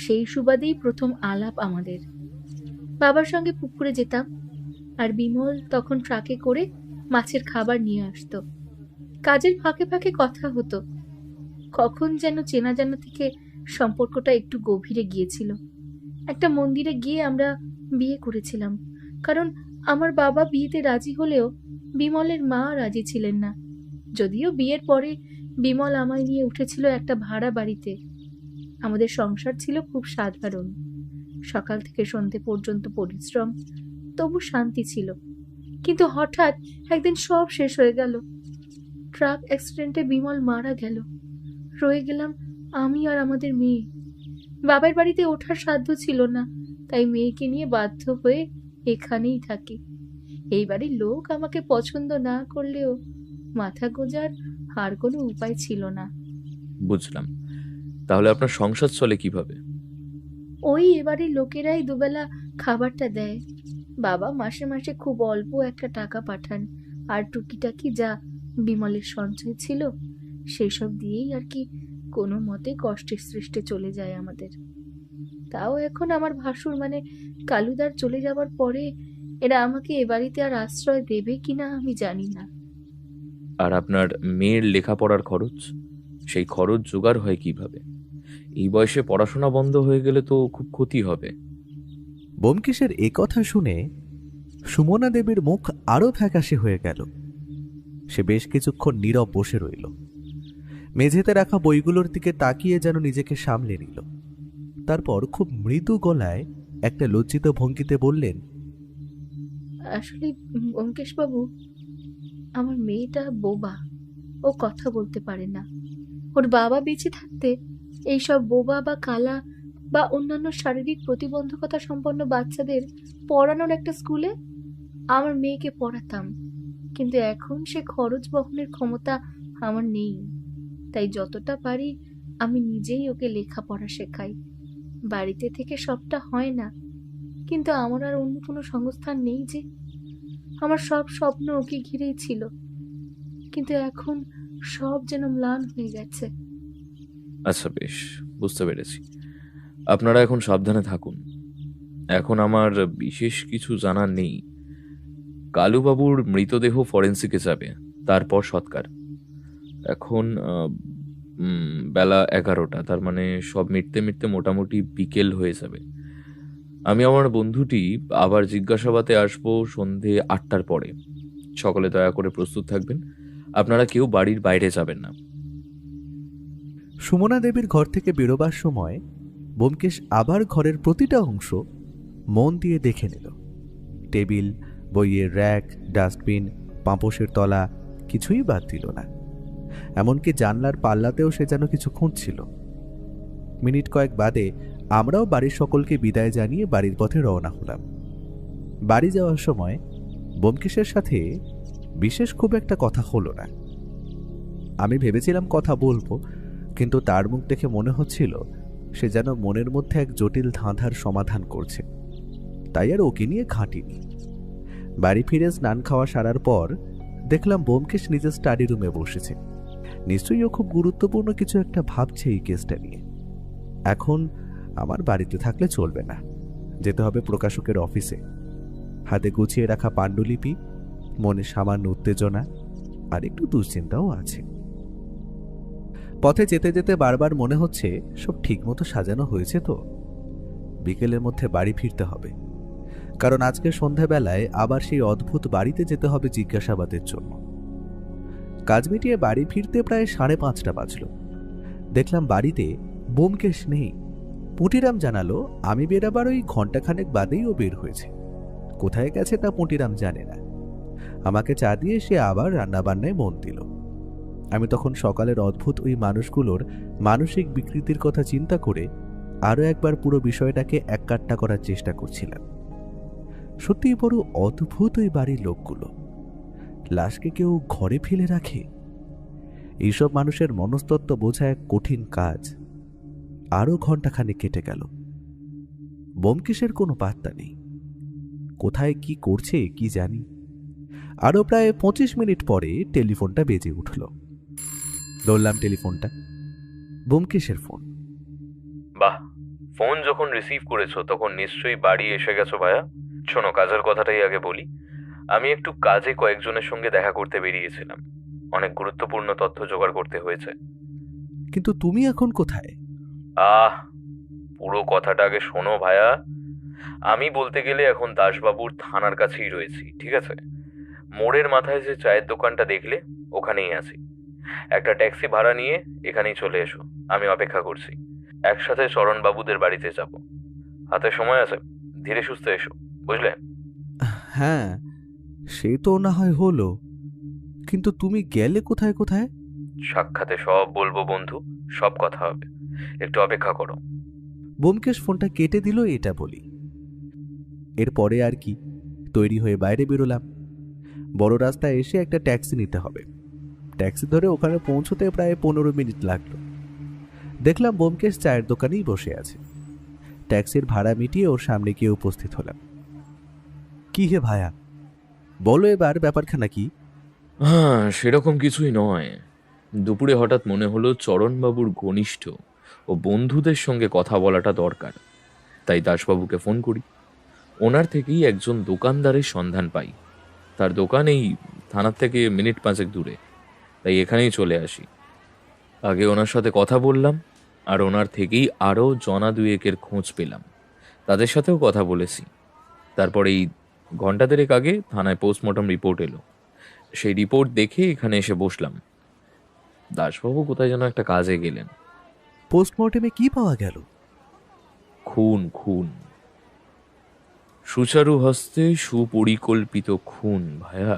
সেই সুবাদেই প্রথম আলাপ আমাদের। বাবার সঙ্গে পুকুরে যেতাম, আর বিমল তখন ট্রাকে করে মাছের খাবার নিয়ে আসতো। কাজের ফাঁকে ফাঁকে কথা হতো। কখন যেন চেনা জানা থেকে সম্পর্কটা একটু গভীরে গিয়েছিল। একটা মন্দিরে গিয়ে আমরা বিয়ে করেছিলাম, কারণ আমার বাবা বিয়েতে রাজি হলেও বিমলের মা রাজি ছিলেন না। যদিও বিয়ের পরে বিমল আমায় নিয়ে উঠেছিল একটা ভাড়া বাড়িতে। আমাদের সংসার ছিল খুব সাধারণ। সকাল থেকে সন্ধে পর্যন্ত পরিশ্রম, তবু শান্তি ছিল। কিন্তু হঠাৎ একদিন সব শেষ হয়ে গেল। ট্রাক অ্যাক্সিডেন্টে বিমল মারা গেল। রয়ে গেলাম আমি আর আমাদের মেয়ে। বাবার বাড়িতে ওঠার সাধ্য ছিল না, তাই মেয়েকে নিয়ে বাধ্য হয়ে এখানেই থাকি। এই বাড়ির লোক আমাকে পছন্দ না করলেও মাথা গোঁজার আর কোনো উপায় ছিল না। বুঝলাম। তাহলে আপনার সংসার চলে কিভাবে? ওই এবারের লোকেরাই দুবেলা খাবারটা দেয়। বাবা মাসে মাসে খুব অল্প একটা টাকা পাঠান, আর টুকিটাকি যা বিমলের সঞ্চয় ছিল সেসব দিয়েই আর কি কোনো মতে কষ্টের সৃষ্টে চলে যায় আমাদের। তাও এখন আমার ভাসুর মানে কালুদার চলে যাবার পরে এরা আমাকে এ বাড়িতে আর আশ্রয় দেবে কিনা আমি জানি না। আর আপনার মেয়ের লেখাপড়ার খরচ, সেই খরচ জোগাড় হয় কিভাবে? এই বয়সে পড়াশোনা বন্ধ হয়ে গেলে তো খুব ক্ষতি হবে। ব্যোমকেশের এ কথা শুনে সুমনা দেবীর মুখ আরো ফ্যাকাশে হয়ে গেল। সে বেশ কিছুক্ষণ নীরব বসে রইল। মেঝেতে রাখা বইগুলোর দিকে তাকিয়ে যেন নিজেকে সামলে নিল। তারপর খুব মৃদু গলায় একটা লজ্জিত ভঙ্গিতে বললেন, আসলে ব্যোমকেশ বাবু, আমার মেয়েটা বোবা, ও কথা বলতে পারে না। ওর বাবা বেঁচে থাকতে এইসব বোবা বা কালা বা অন্যান্য শারীরিক প্রতিবন্ধকতা সম্পন্ন বাচ্চাদের পড়ানোর একটা স্কুলে আমার মেয়েকে পড়াতাম। কিন্তু এখন সে খরচ বহনের ক্ষমতা আমার নেই। তাই যতটা পারি আমি নিজেই ওকে লেখাপড়া শেখাই। বাড়িতে থেকে সবটা হয় না, কিন্তু আমার আর অন্য কোনো সংস্থান নেই যে। আমার সব স্বপ্ন ওকে ঘিরেই ছিল, কিন্তু এখন সব যেন ম্লান হয়ে গেছে। আচ্ছা, বেশ, বুঝতে পেরেছি। আপনারা এখন সাবধানে থাকুন। এখন আমার বিশেষ কিছু জানার নেই। কালুবাবুর মৃতদেহ ফরেন্সিকে যাবে, তারপর সৎকার। এখন বেলা 11টা, তার মানে সব মিটতে মিটতে মোটামুটি বিকেল হয়ে যাবে। আমি আমার বন্ধুটি আবার জিজ্ঞাসাবাদে আসবো সন্ধে 8টার পরে। সকলে দয়া করে প্রস্তুত থাকবেন। আপনারা কেউ বাড়ির বাইরে যাবেন না। সুমনা দেবীর ঘর থেকে বেরোবার সময় ব্যোমকেশ আবার ঘরের প্রতিটা অংশ মন দিয়ে দেখে নিল। টেবিল, বইয়ের র্যাক, ডাস্টবিন, পাঁপোশের তলা কিছুই বাদ দিল না। এমনকি জানলার পাল্লাতেও সে যেন কিছু খুঁজছিল। মিনিট কয়েক বাদে আমরাও বাড়ির সকলকে বিদায় জানিয়ে বাড়ির পথে রওনা হলাম। বাড়ি যাওয়ার সময় ব্যোমকেশের সাথে বিশেষ খুব একটা কথা হলো না। আমি ভেবেছিলাম কথা বলবো, কিন্তু তার মুখ দেখে মনে হচ্ছিল সে যেন মনের মধ্যে এক জটিল ধাঁধার সমাধান করছে। তাই আর ওকে নিয়ে ঘাঁটিনি। বাড়ি ফিরে স্নান খাওয়া সারার পর দেখলাম ব্যোমকেশ নিজের স্টাডি রুমে বসেছে। নিশ্চয়ই ও খুব গুরুত্বপূর্ণ কিছু একটা ভাবছে এই কেসটা নিয়ে। এখন আমার বাড়িতে থাকলে চলবে না, যেতে হবে প্রকাশকের অফিসে। হাতে গুছিয়ে রাখা পাণ্ডুলিপি, মনে সামান্য উত্তেজনা আর একটু দুশ্চিন্তাও আছে। পথে যেতে যেতে বারবার মনে হচ্ছে সব ঠিকমতো সাজানো হয়েছে তো। বিকেলের মধ্যে বাড়ি ফিরতে হবে, কারণ আজকে সন্ধ্যাবেলায় আবার সেই অদ্ভুত বাড়িতে যেতে হবে জিজ্ঞাসাবাদের জন্য। কাজ মিটিয়ে বাড়ি ফিরতে প্রায় 5:30 বাজল। দেখলাম বাড়িতে ব্যোমকেশ নেই। পুঁটিরাম জানালো আমি বেরাবার ওই ঘন্টাখানেক বাদেই ও বের হয়েছে। কোথায় গেছে তা পুঁটিরাম জানে না। আমাকে চা দিয়ে সে আবার রান্নাবান্নায় মন দিল। আমি তখন সকালের অদ্ভুত ওই মানুষগুলোর মানসিক বিকৃতির কথা চিন্তা করে আরও একবার পুরো বিষয়টাকে এককাট্টা করার চেষ্টা করছিলাম। সত্যিই বড় অদ্ভুত ওই বাড়ির লোকগুলো। লাশকে কেউ ঘরে ফেলে রাখে? এইসব মানুষের মনস্তত্ত্ব বোঝা এক কঠিন কাজ। আরও ঘন্টাখানেক কেটে গেল। ব্যোমকেশের কোনো পাত্তা নেই। কোথায় কি করছে কি জানি। আরও প্রায় 25 মিনিট পরে টেলিফোনটা বেজে উঠল। ধরলাম টেলিফোনটা। ব্যোমকেশের ফোন। বাহ, ফোন যখন রিসিভ করেছো তখন নিশ্চয়ই বাড়ি এসে গেছো ভাইয়া। শোনো, কাজের কথাটাই আগে বলি। আমি একটু কাজে কয়েকজনের সঙ্গে দেখা করতে বেরিয়েছিলাম। অনেক গুরুত্বপূর্ণ তথ্য জোগাড় করতে হয়েছে। কিন্তু তুমি এখন কোথায়? পুরো কথাটা আগে শোনো ভাইয়া। আমি বলতে গেলে এখন দাসবাবুর থানার কাছেই রয়েছি, ঠিক আছে? মোড়ের মাথায় যে চায়ের দোকানটা দেখলে, ওখানেই আছি। একটা ট্যাক্সি ভাড়া নিয়ে এখানেই চলে এসো, আমি অপেক্ষা করছি। একসাথে চরণবাবুদের বাড়িতে যাব। হাতে সময় আছে, ধীরে সুস্থে এসো, বুঝলে? হ্যাঁ, সে তো না হয় হলো, কিন্তু তুমি গেলে কোথায় কোথায়? সাক্ষাতে সব বলবো বন্ধু, সব কথা হবে, একটু অপেক্ষা করো। ব্যোমকেশ ফোনটা কেটে দিল এটা বলি। এরপরে আর কি, তৈরি হয়ে বাইরে বেরোলাম। বড় রাস্তায় এসে একটা ট্যাক্সি নিতে হবে। ট্যাক্সি ধরে ওখানে পৌঁছতে প্রায় 15 মিনিট লাগলো। দেখলাম ব্যোমকেশ চায়ের দোকানেই বসে আছে। ট্যাক্সির ভাড়া মিটিয়ে ওর সামনে গিয়ে উপস্থিত হলাম। কি হে ভায়া, বলো এবার ব্যাপারখানা কি? হ্যাঁ, সেরকম কিছুই নয়। দুপুরে হঠাৎ মনে হলো চরণবাবুর ঘনিষ্ঠ ও বন্ধুদের সঙ্গে কথা বলাটা দরকার। তাই দাসবাবুকে ফোন করি। ওনার থেকেই একজন দোকানদারের সন্ধান পাই। তার দোকান এই থানার থেকে মিনিট 5 দূরে, তাই এখানেই চলে আসি। আগে ওনার সাথে কথা বললাম, আর ওনার থেকেই আরও জনা দুয়েকের খোঁজ পেলাম। তাদের সাথেও কথা বলেছি। তারপর এই ঘন্টা দেড়েক আগে থানায় পোস্টমর্টম রিপোর্ট এলো। সেই রিপোর্ট দেখে এখানে এসে বসলাম। দাসবাবু কোথায় যেন একটা কাজে গেলেন। পোস্টমর্টেমে কি পাওয়া গেল? খুন, খুন, সুচারু হস্তে সুপরিকল্পিত খুন ভাইয়া।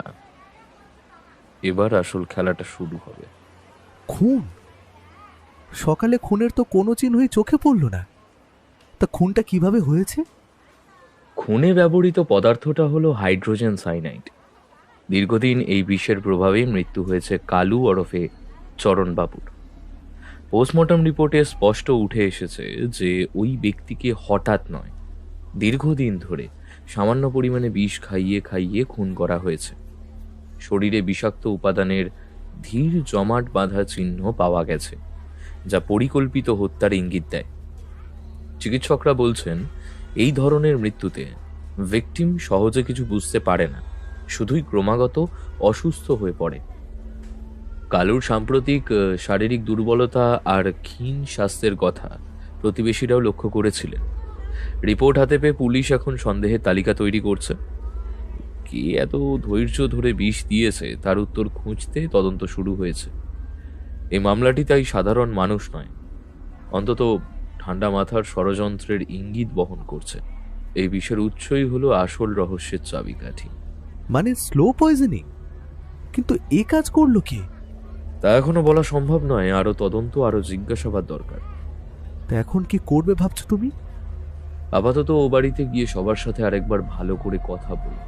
এবার আসল খেলাটা শুরু হবে। খুন? সকালে খুনের তো কোনো চিহ্নই চোখে পড়ল না। তা খুনটা কিভাবে হয়েছে? খুনে ব্যবহৃত পদার্থটা হলো হাইড্রোজেন সাইনাইড। দীর্ঘদিন এই বিষের প্রভাবে মৃত্যু হয়েছে কালু ওরফে চরণবাবুর। পোস্টমর্টম রিপোর্টে স্পষ্ট উঠে এসেছে যে ওই ব্যক্তিকে হঠাৎ নয়, দীর্ঘদিন ধরে সামান্য পরিমাণে বিষ খাইয়ে খাইয়ে খুন করা হয়েছে। শরীরে বিষাক্ত উপাদানের ধীর জমাট বাঁধা চিহ্ন পাওয়া গেছে, যা পরিকল্পিত হত্যার ইঙ্গিত দেয়। চিকিৎসকরা বলছেন এই ধরনের মৃত্যুতে ভিকটিম সহজে কিছু বুঝতে পারে না, শুধুই ক্রমাগত অসুস্থ হয়ে পড়ে। কালুর সাম্প্রতিক শারীরিক দুর্বলতা আর ক্ষীণ স্বাস্থ্যের কথা প্রতিবেশীরাও লক্ষ্য করেছিলেন। রিপোর্ট হাতে পেয়ে পুলিশ এখন সন্দেহের তালিকা তৈরি করছে। কে এত ধৈর্য ধরে বিষ দিয়েছে তার উত্তর খুঁজতে তদন্ত শুরু হয়েছে। এই মামলাটি তাই সাধারণ মানুষ নয়, অন্তত ঠান্ডা মাথার ষড়যন্ত্রের ইঙ্গিত বহন করছে। এই বিষয়ের উৎসই হলো আসল রহস্যের চাবিকাঠি। মানে স্লো পয়জনিং? কিন্তু এ কাজ করলো কে? তা এখনো বলা সম্ভব নয়। আরো তদন্ত, আরো জিজ্ঞাসাবাদ দরকার। তা এখন কি করবে ভাবছো তুমি? আপাতত ও বাড়িতে গিয়ে সবার সাথে আরেকবার ভালো করে কথা বলবো,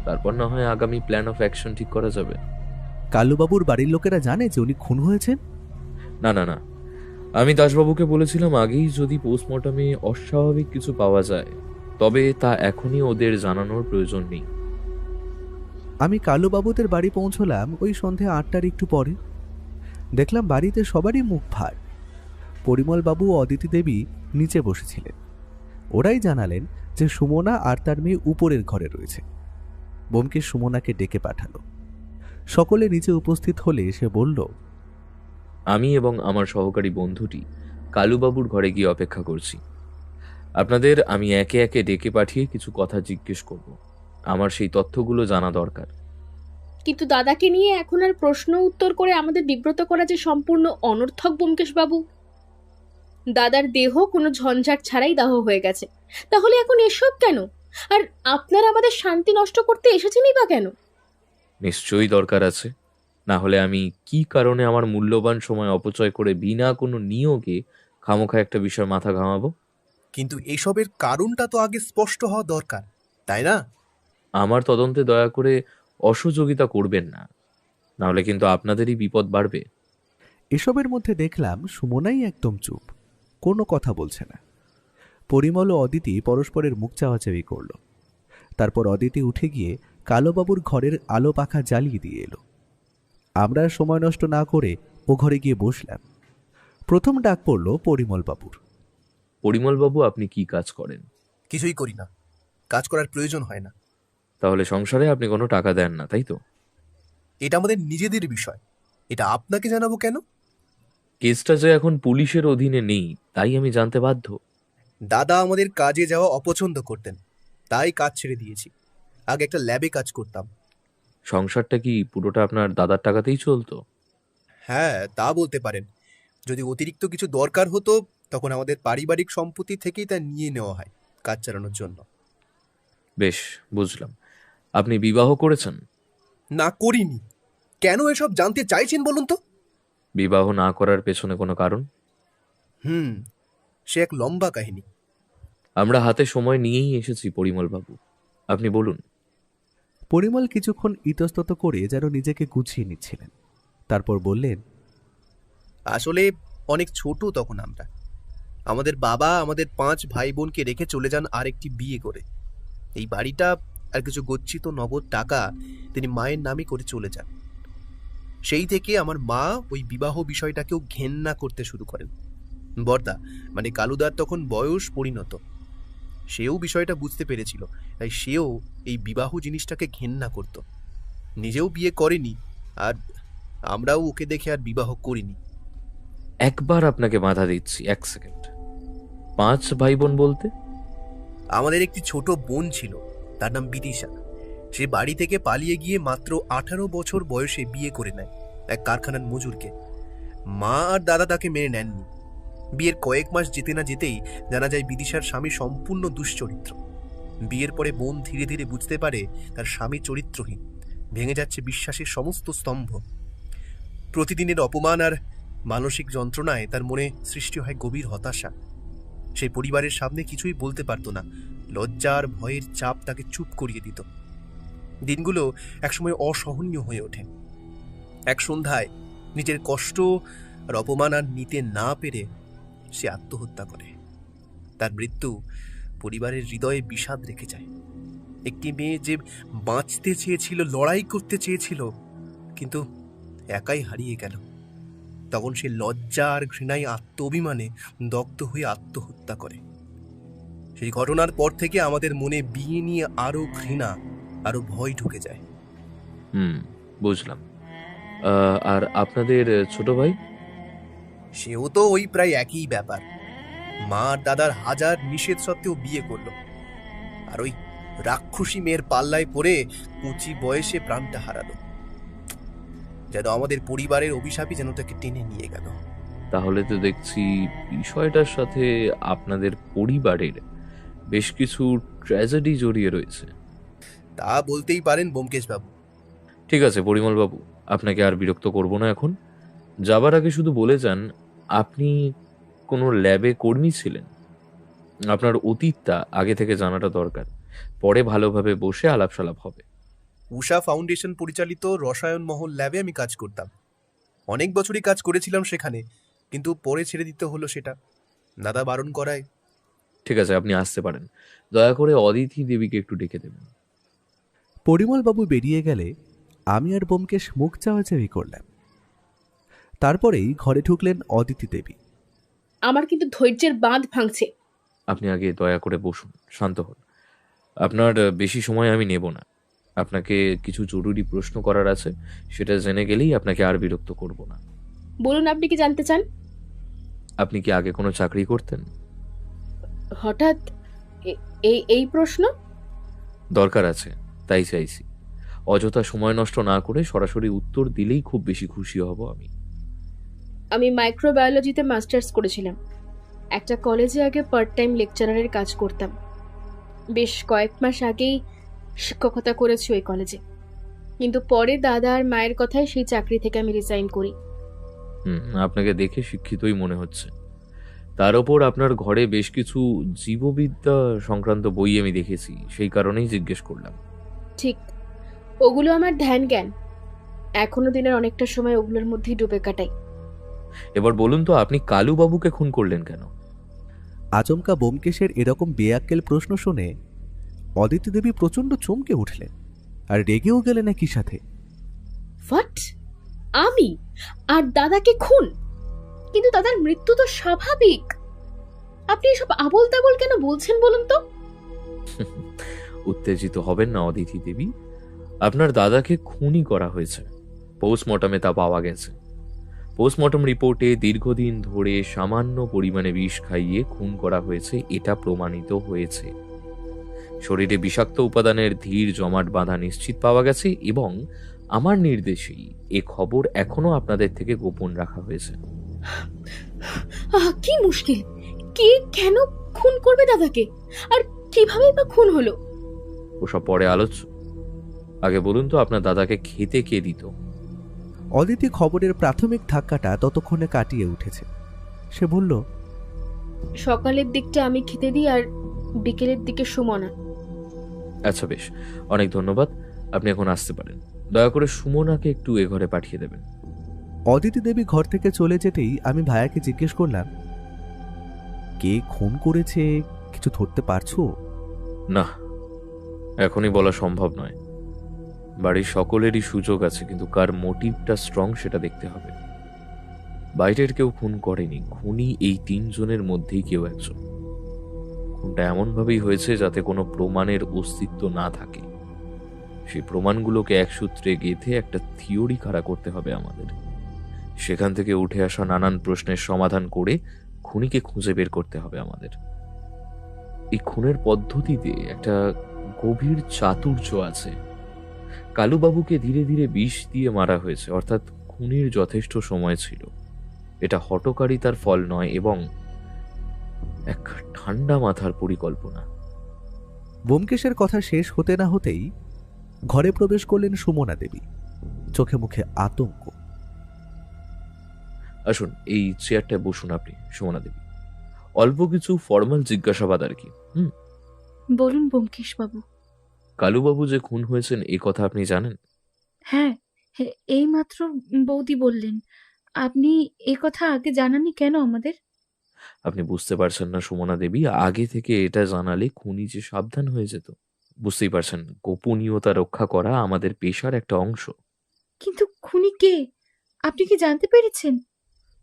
তারপর না হয় আগামী প্ল্যান অফ অ্যাকশন ঠিক করা যাবে। কালুবাবুর বাড়ির লোকেরা জানে যে উনি খুন হয়েছেন? না না না, আমি দাসবাবুকে বলেছিলাম আগেই যদি পোস্টমর্টমে অস্বাভাবিক কিছু পাওয়া যায় তবে তা এখনই ওদের জানানোর প্রয়োজন নেই। আমি কালুবাবুদের বাড়ি পৌঁছলাম ওই সন্ধে 8টার একটু পরে। দেখলাম বাড়িতে সবারই মুখ ভার। পরিমলবাবু ও অদিতি দেবী নিচে বসেছিলেন। ওরাই জানালেন যে সুমনা আর তার মেয়ে উপরের ঘরে রয়েছে। বোমকেশ সুমনাকে ডেকে পাঠালো। সকলে নিচে উপস্থিত হলে সে বলল, আমি এবং আমার সহকারী বন্ধুটি কালুবাবুর ঘরে গিয়ে অপেক্ষা করছি। আপনাদের আমি একে একে ডেকে পাঠিয়ে কিছু কথা জিজ্ঞেস করব। আমার সেই তথ্যগুলো জানা দরকার। কিন্তু দাদাকে নিয়ে এখন আর প্রশ্ন উত্তর করে আমাদের বিব্রত করা যে সম্পূর্ণ অনর্থক ব্যোমকেশ বাবু। দাদার দেহ কোনো ঝঞ্ঝাট ছাড়াই দাহ হয়ে গেছে, তাহলে এখন এসব কেন? আর আপনারা আমাদের শান্তি নষ্ট করতে এসেছেনই বা কেন? নিশ্চয়ই দরকার আছে, না হলে আমি কি কারণে আমার মূল্যবান সময় অপচয় করে বিনা কোনো নিয়োগে খামোখা একটা বিষয় মাথা ঘামাবো? কিন্তু এসবের কারণটা তো আগে স্পষ্ট হওয়া দরকার, তাই না? আমার তদন্তে দয়া করে অসহযোগিতা করবেন না, না হলে কিন্তু আপনাদেরই বিপদ বাড়বে। এসবের মধ্যে দেখলাম সুমনাই একদম চুপ, কোনো কথা বলছে না। পরিমল ও অদিতি পরস্পরের মুখ চাওয়াচাওয়ি করল। তারপর অদিতি উঠে গিয়ে কালোবাবুর ঘরের আলো পাখা জ্বালিয়ে দিয়ে এলো। আমরা আর সময় নষ্ট না করে ও ঘরে গিয়ে বসলাম। প্রথম ডাক পড়ল পরিমলবাবুর। পরিমলবাবু, আপনি কি কাজ করেন? কিছুই করি না, কাজ করার প্রয়োজন হয় না। তাহলে সংসারে আপনি কোনো টাকা দেন না, তাই তো? এটা আমাদের নিজেদের বিষয়, এটা আপনাকে জানাবো কেন? কেসটা যে এখন পুলিশের অধীনে নেই, তাই আমি জানতে বাধ্য। দাদা আমাদের কাজে যাওয়া অপছন্দ করতেন, তাই কাজ ছেড়ে দিয়েছি। আগে একটা ল্যাবে কাজ করতাম। সংসারটা কি পুরোটা আপনার দাদার টাকাতেই চলতো? হ্যাঁ, তা বলতে পারেন। যদি অতিরিক্ত কিছু দরকার হতো তখন আমাদের পারিবারিক সম্পত্তি থেকেই তা নিয়ে নেওয়া হয় কাজ চালানোর জন্য। বেশ, বুঝলাম। আপনি বিবাহ করেছেন? না, করিনি। কেন এসব জানতে চাইছেন বলুন তো? বিবাহ না করার পেছনে কোনো কারণ? সে এক লম্বা কাহিনী। আমরা হাতে সময় নিয়েই এসেছি পরিমলবাবু, আপনি বলুন। পরিমল কিছুক্ষণ ইতস্তত করে যেন নিজেকে গুছিয়ে নিচ্ছিলেন। তারপর বললেন, আসলে অনেক ছোট তখন আমরা। আমাদের বাবা আমাদের 5 ভাই বোনকে রেখে চলে যান আরেকটি বিয়ে করে। এই বাড়িটা আর কিছু গচ্ছিত নগদ টাকা তিনি মায়ের নামে করে চলে যান। সেই থেকে আমার মা ওই বিবাহ বিষয়টাকেও ঘেন্না করতে শুরু করেন। বর্দা মানে কালুদার তখন বয়স পরিণত, সেও বিষয়টা বুঝতে পেরেছিল, তাই সেও এই বিবাহ জিনিসটাকে ঘেন্না করত। নিজেও বিয়ে করেনি, আর আমরাও ওকে দেখে আর বিবাহ করিনি। একবার আপনাকে বাধা দিচ্ছি, 1 সেকেন্ড। 5 ভাই বোন বলতে? আমাদের একটি ছোট বোন ছিল, তার নাম বিদিশা। সে বাড়ি থেকে পালিয়ে গিয়ে মাত্র 18 বছর বয়সে বিয়ে করে নেয় এক কারখানার মজুরকে। মা আর দাদা তাকে মেনে নেননি। বিয়ের কয়েক মাস যেতে না যেতেই জানা যায় বিদিশার স্বামী সম্পূর্ণ দুশ্চরিত্র। বিয়ের পরে বোন ধীরে ধীরে বুঝতে পারে তার স্বামী চরিত্রহীন, ভেঙে যাচ্ছে বিশ্বাসের সমস্ত স্তম্ভ। প্রতিদিনের অপমান আর মানসিক যন্ত্রণায় তার মনে সৃষ্টি হয় গভীর হতাশা। সেই পরিবারের সামনে কিছুই বলতে পারত না, লজ্জা আর ভয়ের চাপ তাকে চুপ করিয়ে দিত। দিনগুলো একসময় অসহনীয় হয়ে ওঠে। এক সন্ধ্যায় নিজের কষ্ট আর অপমান আর নিতে না পেরে সে আত্মহত্যা করে। তার মৃত্যু পরিবারের হৃদয়ে বিষাদ রেখে যায়। একটি মেয়ে যে বাঁচতে চেয়েছিল, লড়াই করতে চেয়েছিল, কিন্তু একাই হারিয়ে গেল। তখন সে লজ্জা আর ঘৃণায় আত্ম অভিমানে দগ্ধ হয়ে আত্মহত্যা করে। সেই ঘটনার পর থেকে আমাদের মনে বিয়ে নিয়ে আরো ঘৃণা, আরো ভয় ঢুকে যায়। বুঝলাম। আর আপনাদের ছোট ভাই? সেও তো ওই প্রায় একই ব্যাপার। মা আর দাদার হাজার নিষেধ সত্ত্বেও বিয়ে করলো, আর ওই রাক্ষসী মেয়ের পাল্লায় পড়ে কুচি বয়সে প্রাণটা হারালো। যেন আমাদের পরিবারের অভিশাপই যেন তাকে টেনে নিয়ে গেল। তাহলে তো দেখছি বিষয়টার সাথে আপনাদের পরিবারের বেশ কিছু ট্র্যাজেডি জড়িয়ে রয়েছে। তা বলতেই পারেন ব্যোমকেশ বাবু। ঠিক আছে পরিমলবাবু, আপনাকে আর বিরক্ত করব না এখন। যাবার আগে শুধু বলে যান, আপনি কোনো ল্যাবে কর্মী ছিলেন? আপনার অতীতটা আগে থেকে জানাটা দরকার, পরে ভালোভাবে বসে আলাপ সালাপ হবে। উষা ফাউন্ডেশন পরিচালিত রসায়ন মহল ল্যাবে আমি কাজ করতাম। অনেক বছরই কাজ করেছিলাম সেখানে, কিন্তু পরে ছেড়ে দিতে হলো সেটা, দাদা বারণ করায়। ঠিক আছে, আপনি আসতে পারেন। দয়া করে অদিতি দেবীকে একটু ডেকে দেবেন। পরিমলবাবু বেরিয়ে গেলে আমি আর ব্যোমকেশ মুখ চাওয়াচাওয়ি করলাম। তারপরেই ঘরে ঢুকলেন অদিতি দেবী। আমার কিন্তু ধৈর্যের বাঁধ ভাঙছে। আপনি আগে দয়া করে বসুন, শান্ত হন। আপনার বেশি সময় আমি নেব না। আপনাকে কিছু জরুরি প্রশ্ন করার আছে, সেটা জেনে গেলেই আপনাকে আর বিরক্ত করব না। বলুন, আপনি কি জানতে চান? আপনি কি আগে কোনো চাকরি করতেন? হঠাৎ এই প্রশ্ন? দরকার আছে, তাই চাইছি। অযথা সময় নষ্ট না করে সরাসরি উত্তর দিলেই খুব বেশি খুশি হব আমি। আমি মাইক্রোবায়োলজিতে মাস্টার্স করেছিলাম। একটা কলেজে আগে পার্ট টাইম লেকচারারের কাজ করতাম। বেশ কয়েক মাস আগেই শিক্ষকতা করেছি ওই কলেজে, কিন্তু পরে দাদা আর মায়ের কথায় সেই চাকরি থেকে আমি রিজাইন করি। আপনাকে দেখে শিক্ষিতই মনে হচ্ছে। তার ওপর আপনার ঘরে বেশ কিছু জীববিদ্যা সংক্রান্ত বই আমি দেখেছি, সেই কারণেই জিজ্ঞেস করলাম। ঠিক, ওগুলো আমার ধ্যান জ্ঞান। এখনো দিনের অনেকটা সময় ওগুলোর মধ্যেই ডুবে কাটাই। এবার বলুন তো, আপনি কালু বাবুকে খুন করলেন কেন? আচমকা ব্যোমকেশের এরকম বেয়াক্কেল প্রশ্ন শুনে অদিতি দেবী প্রচণ্ড চমকে উঠলেন আর রেগেও গেলেন একই সাথে। হোয়াট? আমি আর দাদাকে খুন? কিন্তু দাদার মৃত্যু তো স্বাভাবিক। আপনি এসব আবোল তাবোল কেন বলছেন বলুন তো? উত্তেজিত হবেন না অদিতি দেবী। আপনার দাদাকে খুনই করা হয়েছে, পোস্টমর্টমে তা পাওয়া গেছে। পোস্টমর্টম রিপোর্টে দীর্ঘদিন ধরে সামান্য পরিমাণে বিষ খাইয়ে খুন করা হয়েছে, এটা প্রমাণিত হয়েছে। শরীরে বিষাক্ত উপাদানের ধীর জমাট বাঁধা নিশ্চিত পাওয়া গেছে এবং আমার নির্দেশেই এ খবর এখনো আপনাদের থেকে গোপন রাখা হয়েছে। কি মুশকিল! কে কেন খুন করবে দাদাকে, আর কিভাবে বা খুন হলো? ওসব পরে আলোচ্য। আগে বলুন তো, আপনার দাদাকে খেতে কে দিত? অদিতি খবরের প্রাথমিক ধাক্কাটা ততক্ষণে কাটিয়ে উঠেছে। সে বলল, সকালের দিকটা আমি খেতে দিই আর বিকেলের দিকে সুমনা। আচ্ছা বেশ, অনেক ধন্যবাদ। আপনি এখন আসতে পারেন। দয়া করে সুমনাকে একটু এ ঘরে পাঠিয়ে দেবেন। অদিতি দেবী ঘর থেকে চলে যেতেই আমি ভাইয়াকে জিজ্ঞেস করলাম, কে খুন করেছে কিছু ধরতে পারছো? না, এখনই বলা সম্ভব নয়। বাড়ির সকলেরই সুযোগ আছে, কিন্তু কার মোটিভটা স্ট্রং সেটা দেখতে হবে। বাইরের কেউ খুন করেনি, খুনি এই 3 জনের মধ্যেই কেউ একজন। খুনটা এমনভাবেই হয়েছে যাতে কোনো প্রমাণের অস্তিত্ব না থাকে। সেই প্রমাণগুলোকে এক সূত্রে গেঁথে একটা থিওরি খাড়া করতে হবে আমাদের। সেখান থেকে উঠে আসা নানান প্রশ্নের সমাধান করে খুনিকে খুঁজে বের করতে হবে আমাদের। এই খুনের পদ্ধতিতে একটা গভীর চাতুর্য আছে। কালুবাবুকে ধীরে ধীরে বিষ দিয়ে মারা হয়েছে, অর্থাৎ খুনির যথেষ্ট সময় ছিল। এটা হঠকারিতার ফল নয় এবং এক ঠান্ডা মাথার পরিকল্পনা। ব্যোমকেশের কথা শেষ হতে না হতেই ঘরে প্রবেশ করলেন সুমনা দেবী, চোখে মুখে আতঙ্ক। আসুন, এই চেয়ারটায় বসুন আপনি, সুমনা দেবী। অল্প কিছু ফর্মাল জিজ্ঞাসাবাদ আর কি। বলুন ব্যোমকেশ বাবু। কালুবাবু যে খুন হয়েছেন এই কথা আপনি জানেন? হ্যাঁ, এইমাত্র বৌদি বললেন। আপনি এ কথা আগে জানাননি কেন আমাদের? আপনি বুঝতে পারছেন না সুমনা দেবী, আগে থেকে এটা জানালে খুনি যে সাবধান হয়ে যেত। বুঝতেই পারছেন, গোপনীয়তা রক্ষা করা আমাদের পেশার একটা অংশ। কিন্তু খুনি কে আপনি কি জানতে পেরেছেন?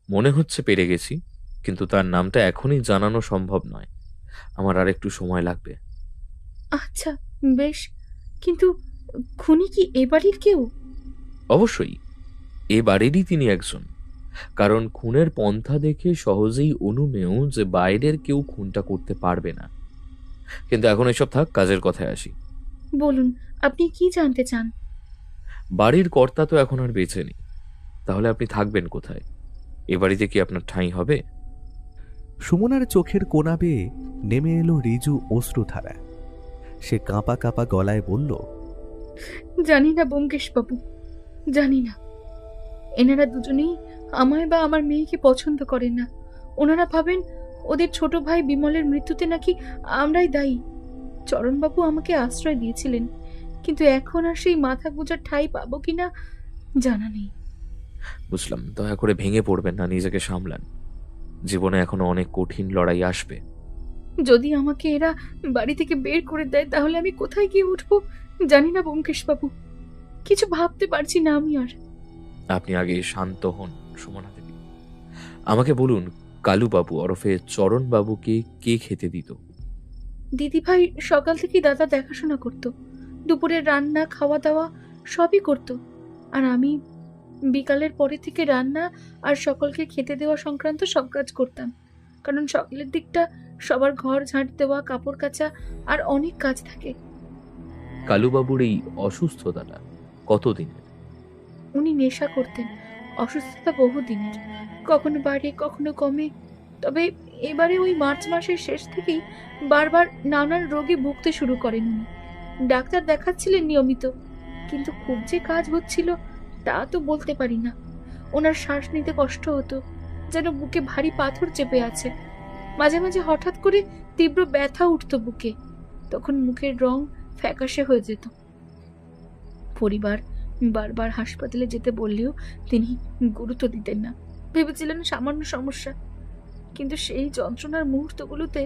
মনে হচ্ছে পেরে গেছি, কিন্তু তার নামটা এখনই জানানো সম্ভব নয়। আমার আর একটু সময় লাগবে। আচ্ছা বেশ, কিন্তু খুনি কি এ বাড়ির কেউ? অবশ্যই এ বাড়িরই তিনি একজন, কারণ খুনের পন্থা দেখে সহজেই অনুমেয় যে বাইরের কেউ খুনটা করতে পারবে না। কিন্তু এখন এসব থাক, কাজের কথায় আসি। বলুন, আপনি কি জানতে চান? বাড়ির কর্তা তো এখন আর বেঁচে নেই, তাহলে আপনি থাকবেন কোথায়? এ বাড়িতে কি আপনার ঠাঁই হবে? সুমনার চোখের কোণা বেয়ে নেমে এলো রিজু অশ্রুধারা। সে কাঁপা কাঁপা গলায় বলল, জানি না ব্যোমকেশ বাবু, জানি না। এনারা দুজনেই আমায় বা আমার মেয়েকে পছন্দ করেন না। ওনারা ভাবেন ওদের ছোট ভাই বিমলের মৃত্যুতে নাকি আমরাই দায়ী। চরণবাবু আমাকে আশ্রয় দিয়েছিলেন, কিন্তু এখন আর সেই মাথা গোঁজার ঠাঁই পাবো কিনা জানা নেই। বুঝলাম, দয়া করে ভেঙে পড়বেন না, নিজেকে সামলান। জীবনে এখনো অনেক কঠিন লড়াই আসবে। যদি আমাকে এরা বাড়ি থেকে বের করে দেয় তাহলে আমি কোথায় গিয়ে উঠবো জানি না ব্যোমকেশ বাবু। কিছু ভাবতে পারছি না আমি আর। আপনি আগে শান্ত হন, সুমনা দেবী। আমাকে বলুন, কালুবাবু ওরফে চরণ বাবুকে কে খেতে দিত? দিদিভাই সকাল থেকেই দাদা দেখাশোনা করতো, দুপুরের রান্না খাওয়া দাওয়া সবই করতো। আর আমি বিকালের পরে থেকে রান্না আর সকলকে খেতে দেওয়া সংক্রান্ত সব কাজ করতাম, কারণ সকালের দিকটা সবার ঘর ঝাঁট দেওয়া, কাপড় কাচা আর অনেক কাজ থাকে। কালুবাবুর এই অসুস্থতাটা কতদিনের? উনি নেশা করতেন, অসুস্থতা বহুদিনের, কখনো বাড়ে কখনো কমে। তবে এবারে ওই মার্চ মাসের শেষ থেকেই বারবার নানান রোগে ভুগতে শুরু করেন উনি। ডাক্তার দেখাচ্ছিলেন নিয়মিত, কিন্তু খুব যে কাজ হচ্ছিল তা তো বলতে পারি না। ওনার শ্বাস নিতে কষ্ট হতো, যেন বুকে ভারী পাথর চেপে আছে। মাঝে মাঝে হঠাৎ করে তীব্র ব্যথা উঠত বুকে, তখন মুখের রং ফ্যাকাশে হয়ে যেত। পরিবার বারবার হাসপাতালে যেতে বললেও তিনি গুরুত্ব দিতেন না, ভেবেছিলেন সামান্য সমস্যা। কিন্তু সেই যন্ত্রণার মুহূর্তগুলোতে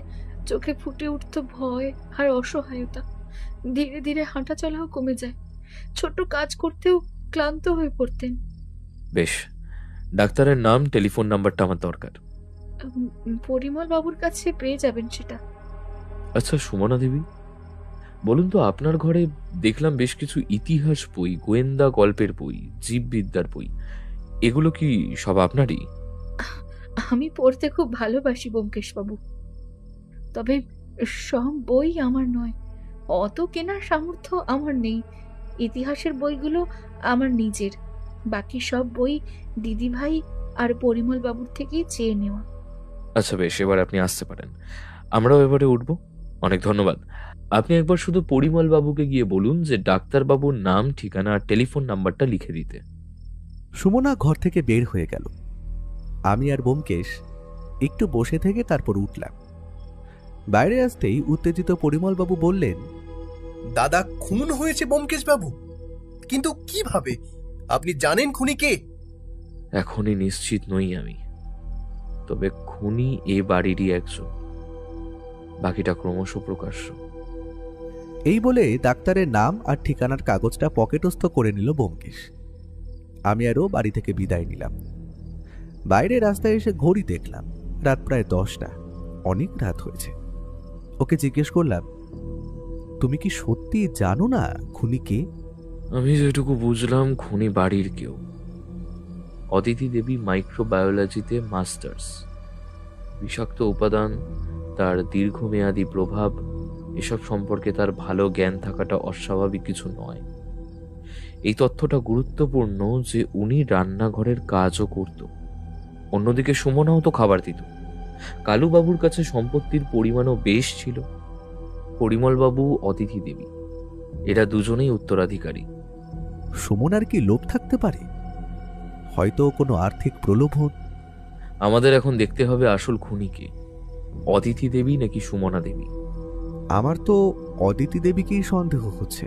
চোখে ফুটে উঠত ভয় আর অসহায়তা। ধীরে ধীরে হাঁটা চলাও কমে যায়, ছোট কাজ করতেও ক্লান্ত হয়ে পড়তেন। বেশ, ডাক্তারের নাম, টেলিফোন নাম্বারটা আমার দরকার। পরিমল বাবুর কাছে পেয়ে যাবেন সেটা। আচ্ছা সুমনা দেবী, বলুন তো, আপনার ঘরে দেখলাম বেশ কিছু ইতিহাস বই, গোয়েন্দা গল্পের বই, জীববিদ্যার বই, এগুলো কি সব আপনারই? আমি পড়তে খুব ভালোবাসি ব্যোমকেশ বাবু, তবে সব বই আমার নয়, অত কেনার সামর্থ্য আমার নেই। ইতিহাসের বইগুলো আমার নিজের, বাকি সব বই দিদিভাই আর পরিমল বাবুর থেকেই চেয়ে নেওয়া। আচ্ছা বেশ, এবার আপনি আসতে পারেন, আমরাও এবারে উঠবো। অনেক ধন্যবাদ। আপনি একবার শুধু পরিমল বাবুকে গিয়ে বলুন যে ডাক্তার বাবুর নাম, ঠিকানা আর টেলিফোন নাম্বারটা লিখে দিতে। সুমনা ঘর থেকে বের হয়ে গেল। আমি আর ব্যোমকেশ একটু বসে থেকে তারপর উঠলাম। বাইরে আসতেই উত্তেজিত পরিমলবাবু বললেন, দাদা খুন হয়েছে ব্যোমকেশ বাবু? কিন্তু কিভাবে? আপনি জানেন খুনি কে? এখনই নিশ্চিত নই আমি, তবে খুনি এ বাড়িরই একজন, বাকিটা ক্রমশ প্রকাশ্য। এই বলে ডাক্তারের নাম আর ঠিকানার কাগজটা পকেটস্থ করে নিল ব্যোমকেশ। আমি আরও বাড়ি থেকে বিদায় নিলাম। বাইরে রাস্তায় এসে ঘড়ি দেখলাম, রাত প্রায় 10টা। অনেক রাত হয়েছে। ওকে জিজ্ঞেস করলাম, তুমি কি সত্যি জানো না খুনি কে? আমি যেটুকু বুঝলাম, খুনি বাড়ির কেউ। অদিতি দেবী মাইক্রোবায়োলজিতে মাস্টার্স। বিষাক্ত উপাদান, তার দীর্ঘমেয়াদী প্রভাব, এসব সম্পর্কে তার ভালো জ্ঞান থাকাটা অস্বাভাবিক কিছু নয়। এই তথ্যটা গুরুত্বপূর্ণ যে উনি রান্নাঘরের কাজও করত। অন্যদিকে সুমনাও তো খাবার দিত। কালুবাবুর কাছে সম্পত্তির পরিমাণও বেশ ছিল। পরিমলবাবু, অতিথি দেবী, এরা দুজনেই উত্তরাধিকারী। সুমনার কি লোভ থাকতে পারে? হয়তো কোনো আর্থিক প্রলোভন। আমাদের এখন দেখতে হবে আসল খুনিকে, অদিতি দেবী নাকি সুমনা দেবী। আমার তো অদিতি দেবীকেই সন্দেহ হচ্ছে।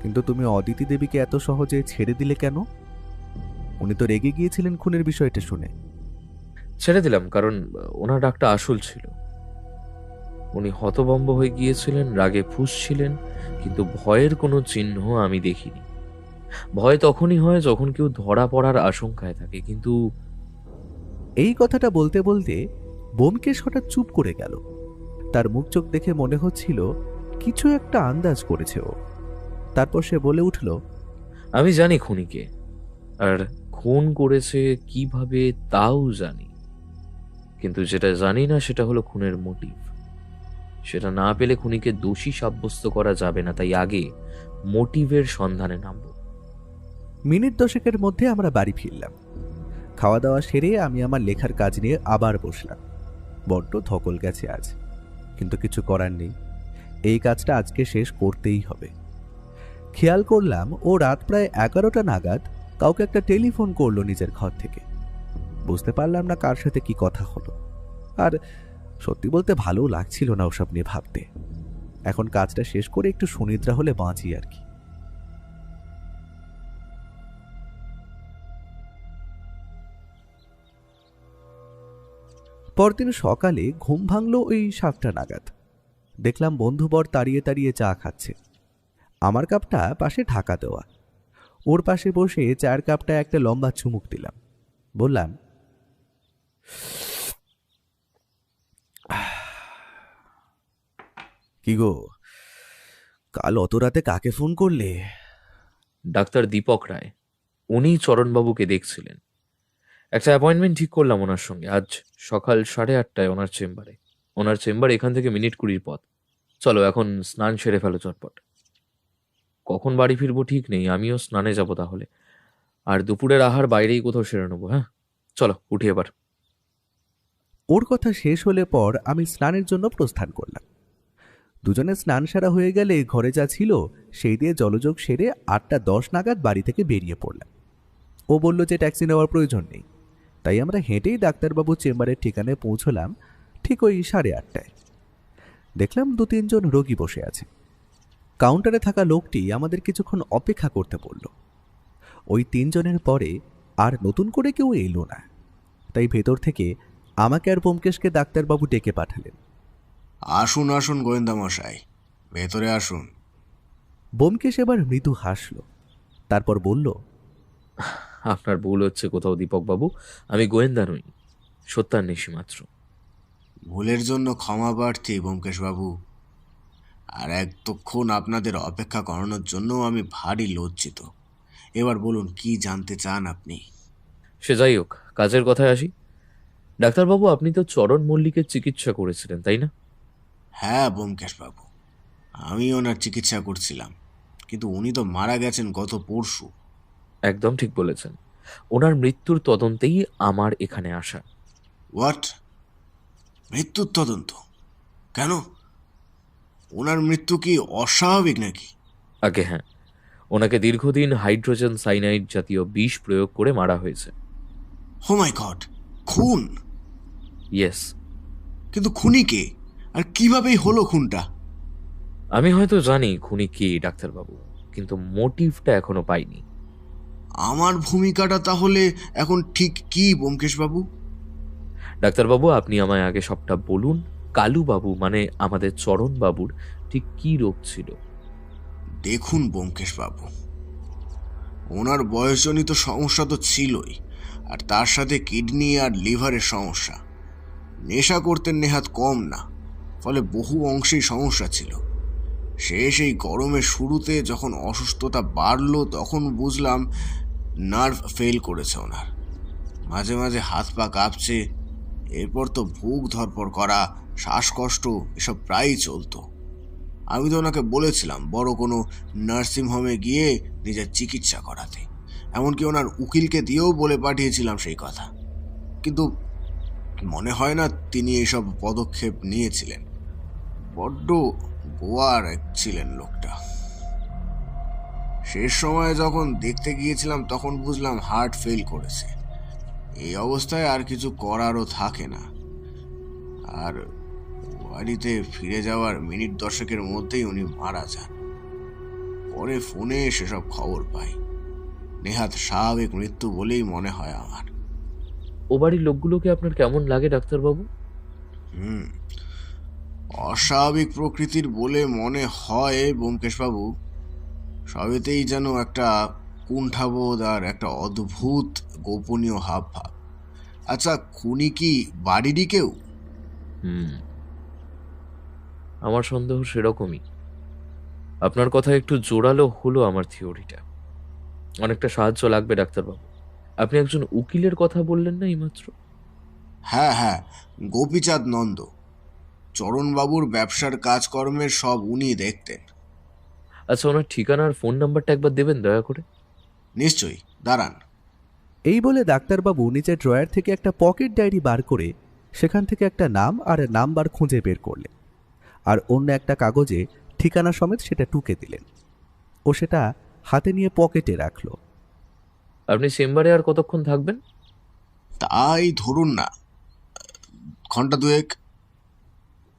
কিন্তু তুমি অদিতি দেবীকে এত সহজে ছেড়ে দিলে কেন? উনি তো রেগে গিয়েছিলেন খুনের বিষয়টা শুনে। ছেড়ে দিলাম কারণ ওনার ডাকটা আসল ছিল। উনি হতভম্ব হয়ে গিয়েছিলেন, রাগে ফুঁসছিলেন, কিন্তু ভয়ের কোনো চিহ্ন আমি দেখিনি। ভয় তখনই হয় যখন কেউ ধরা পড়ার আশঙ্কায় থাকে। কিন্তু এই কথাটা বলতে বলতে ব্যোমকেশ হঠাৎ চুপ করে গেল। তার মুখ চোখ দেখে মনে হচ্ছিল কিছু একটা আন্দাজ করেছে ও। তারপর সে বলে উঠল, আমি জানি খুনিকে, আর খুন করেছে কিভাবে তাও জানি। কিন্তু যেটা জানি না সেটা হলো খুনের মোটিভ। সেটা না পেলে খুনিকে দোষী সাব্যস্ত করা যাবে না, তাই আগে মোটিভের সন্ধানে নামব। মিনিট 10 মধ্যে আমরা বাড়ি ফিরলাম। খাওয়া দাওয়া সেরে আমি আমার লেখার কাজ নিয়ে আবার বসলাম। বড্ড ধকল গেছে আজ, কিন্তু কিছু করার নেই। এই কাজটা আজকে শেষ করতেই হবে। খেয়াল করলাম ও রাত প্রায় 11টা নাগাদ কাউকে একটা টেলিফোন করলো নিজের ঘর থেকে। বুঝতে পারলাম না কার সাথে কি কথা হলো, আর সত্যি বলতে ভালোও লাগছিল না ওসব নিয়ে ভাবতে। এখন কাজটা শেষ করে একটু সুনিদ্রা হলে বাঁচি আর কি। পরদিন সকালে ঘুম ভাঙল ওই 7টা নাগাদ। দেখলাম বন্ধুবর তাড়িয়ে তাড়িয়ে চা খাচ্ছে। আমার কাপটা পাশে ঢাকা দেওয়া। ওর পাশে বসে চায়ের কাপটা একটা লম্বা চুমুক দিলাম। বললাম, কি গো, কাল অত রাতে কাকে ফোন করলে? ডাক্তার দীপক রায়, উনি চরণবাবুকে দেখছিলেন। একটা অ্যাপয়েন্টমেন্ট ঠিক করলাম ওনার সঙ্গে, আজ সকাল 8:30টায় ওনার চেম্বারে। ওনার চেম্বার এখান থেকে মিনিট 20 পথ। চলো এখন স্নান সেরে ফেলো চটপট। কখন বাড়ি ফিরবো ঠিক নেই, আমিও স্নানে যাব তাহলে। আর দুপুরের আহার বাইরেই কোথাও সেরে নেবো। হ্যাঁ, চলো উঠি এবার। ওর কথা শেষ হলে পর আমি স্নানের জন্য প্রস্থান করলাম। দুজনে স্নান সারা হয়ে গেলে ঘরে যা ছিল সেই দিয়ে জলযোগ সেরে 8:10 নাগাদ বাড়ি থেকে বেরিয়ে পড়লাম। ও বলল যে ট্যাক্সি নেওয়ার প্রয়োজন নেই, তাই আমরা হেঁটেই ডাক্তারবাবুর চেম্বারের ঠিকানায় পৌঁছলাম ঠিক ওই 8:30টায়। দেখলাম 2-3 জন রোগী বসে আছে। কাউন্টারে থাকা লোকটি আমাদের কিছুক্ষণ অপেক্ষা করতে বলল। ওই 3 জনের পরে আর নতুন করে কেউ এলো না, তাই ভেতর থেকে আমাকে আর ব্যোমকেশকে ডাক্তারবাবু ডেকে পাঠালেন। আসুন আসুন গোয়েন্দা মশাই, ভেতরে আসুন। ব্যোমকেশ এবার মৃদু হাসল, তারপর বলল, আপনার ভুল হচ্ছে কোথাও দীপকবাবু, আমি গোয়েন্দা নই, সত্যান্বেষী মাত্র। ভুলের জন্য ক্ষমা প্রার্থী ব্যোমকেশবাবু। আর এতক্ষণ আপনাদের অপেক্ষা করানোর জন্য আমি ভারী লজ্জিত। এবার বলুন, কি জানতে চান আপনি? সে যাই হোক, কাজের কথায় আসি। ডাক্তারবাবু, আপনি তো চরণ মল্লিকের চিকিৎসা করেছিলেন, তাই না? হ্যাঁ ব্যোমকেশবাবু, আমি ওনার চিকিৎসা করছিলাম, কিন্তু উনি তো মারা গেছেন গত পরশু। একদম ঠিক বলেছেন। ওনার মৃত্যুর তদন্তেই আমার এখানে আসা। হোয়াট? মৃত্যুর তদন্ত? কেন? ওনার মৃত্যু কি অস্বাভাবিক নাকি? আগে হ্যাঁ, ওনাকে দীর্ঘদিন হাইড্রোজেন সাইনাইড জাতীয় বিষ প্রয়োগ করে মারা হয়েছে। ও মাই গড, খুন? ইয়েস। কিন্তু খুনি কে, আর কিভাবেই হলো খুনটা? আমি হয়তো জানি খুনি কে ডাক্তারবাবু, কিন্তু মোটিভটা এখনো পাইনি। আমার ভূমিকাটা তাহলে এখন ঠিক কি ব্যোমকেশবাবু? ডাক্তারবাবু, আপনি আমায় আগে সবটা বলুন, কালুবাবু মানে আমাদের চরণবাবুর ঠিক কি রোগ ছিল? দেখুন ব্যোমকেশবাবু, ওনার বয়সজনিত সমস্যা তো ছিলই, আর তার সাথে কিডনি আর লিভারের সমস্যা। নেশা করতেন নেহাত কম না, ফলে বহু অংশেই সমস্যা ছিল। সেই গরমের শুরুতে যখন অসুস্থতা বাড়লো তখন বুঝলাম নার্ভ ফেল করেছে ওনার। মাঝে মাঝে হাত পা কাঁপছে, এরপর তো বুক ধরপড় করা, শ্বাসকষ্ট এসব প্রায়ই চলতো। আমি তো ওনাকে বলেছিলাম বড় কোনো নার্সিংহোমে গিয়ে নিজের চিকিৎসা করাতে, এমনকি ওনার উকিলকে দিয়েও বলে পাঠিয়েছিলাম সেই কথা, কিন্তু মনে হয় না তিনি এইসব পদক্ষেপ নিয়েছিলেন। বড্ড গোয়ার ছিলেন লোকটা। শেষ সময়ে যখন দেখতে গিয়েছিলাম তখন বুঝলাম হার্ট ফেল করেছে। এই অবস্থায় আর কিছু করারও থাকে না। আর বাড়িতে ফিরে যাওয়ার মিনিট 10-এর মধ্যেই উনি মারা যান। পরে ফোনে সেসব খবর পাই। নেহাত স্বাভাবিক মৃত্যু বলেই মনে হয় আমার। ও বাড়ির লোকগুলোকে আপনার কেমন লাগে ডাক্তারবাবু? অস্বাভাবিক প্রকৃতির বলে মনে হয় ব্যোমকেশবাবু। সবেতেই যেন একটা কুণ্ঠাবোধ আর একটা অদ্ভুত গোপনীয় হাব ভাব। আচ্ছা, খুনি কি বাড়িরই কেউ? আমার সন্দেহ সেরকমই। আপনার কথা একটু জোরালো হলো আমার থিওরিটা। অনেকটা সাহায্য লাগবে ডাক্তারবাবু। আপনি একজন উকিলের কথা বললেন না এইমাত্র? হ্যাঁ, গোপীচাঁদ নন্দ। চরণবাবুর ব্যবসার কাজকর্মের সব উনি দেখতেন। আচ্ছা, ওনার ঠিকানার ফোন নাম্বারটা একবার দেবেন দয়া করে? নিশ্চয়ই, দাঁড়ান। এই বলে ডাক্তারবাবু নিজের ড্রয়ার থেকে একটা পকেট ডায়েরি বার করে সেখান থেকে একটা নাম আর নাম্বার খুঁজে বের করলেন, আর অন্য একটা কাগজে ঠিকানা সমেত সেটা টুকে দিলেন। ও সেটা হাতে নিয়ে পকেটে রাখল। আপনি চেম্বারে আর কতক্ষণ থাকবেন? তাই ধরুন না, ঘন্টা 2-1।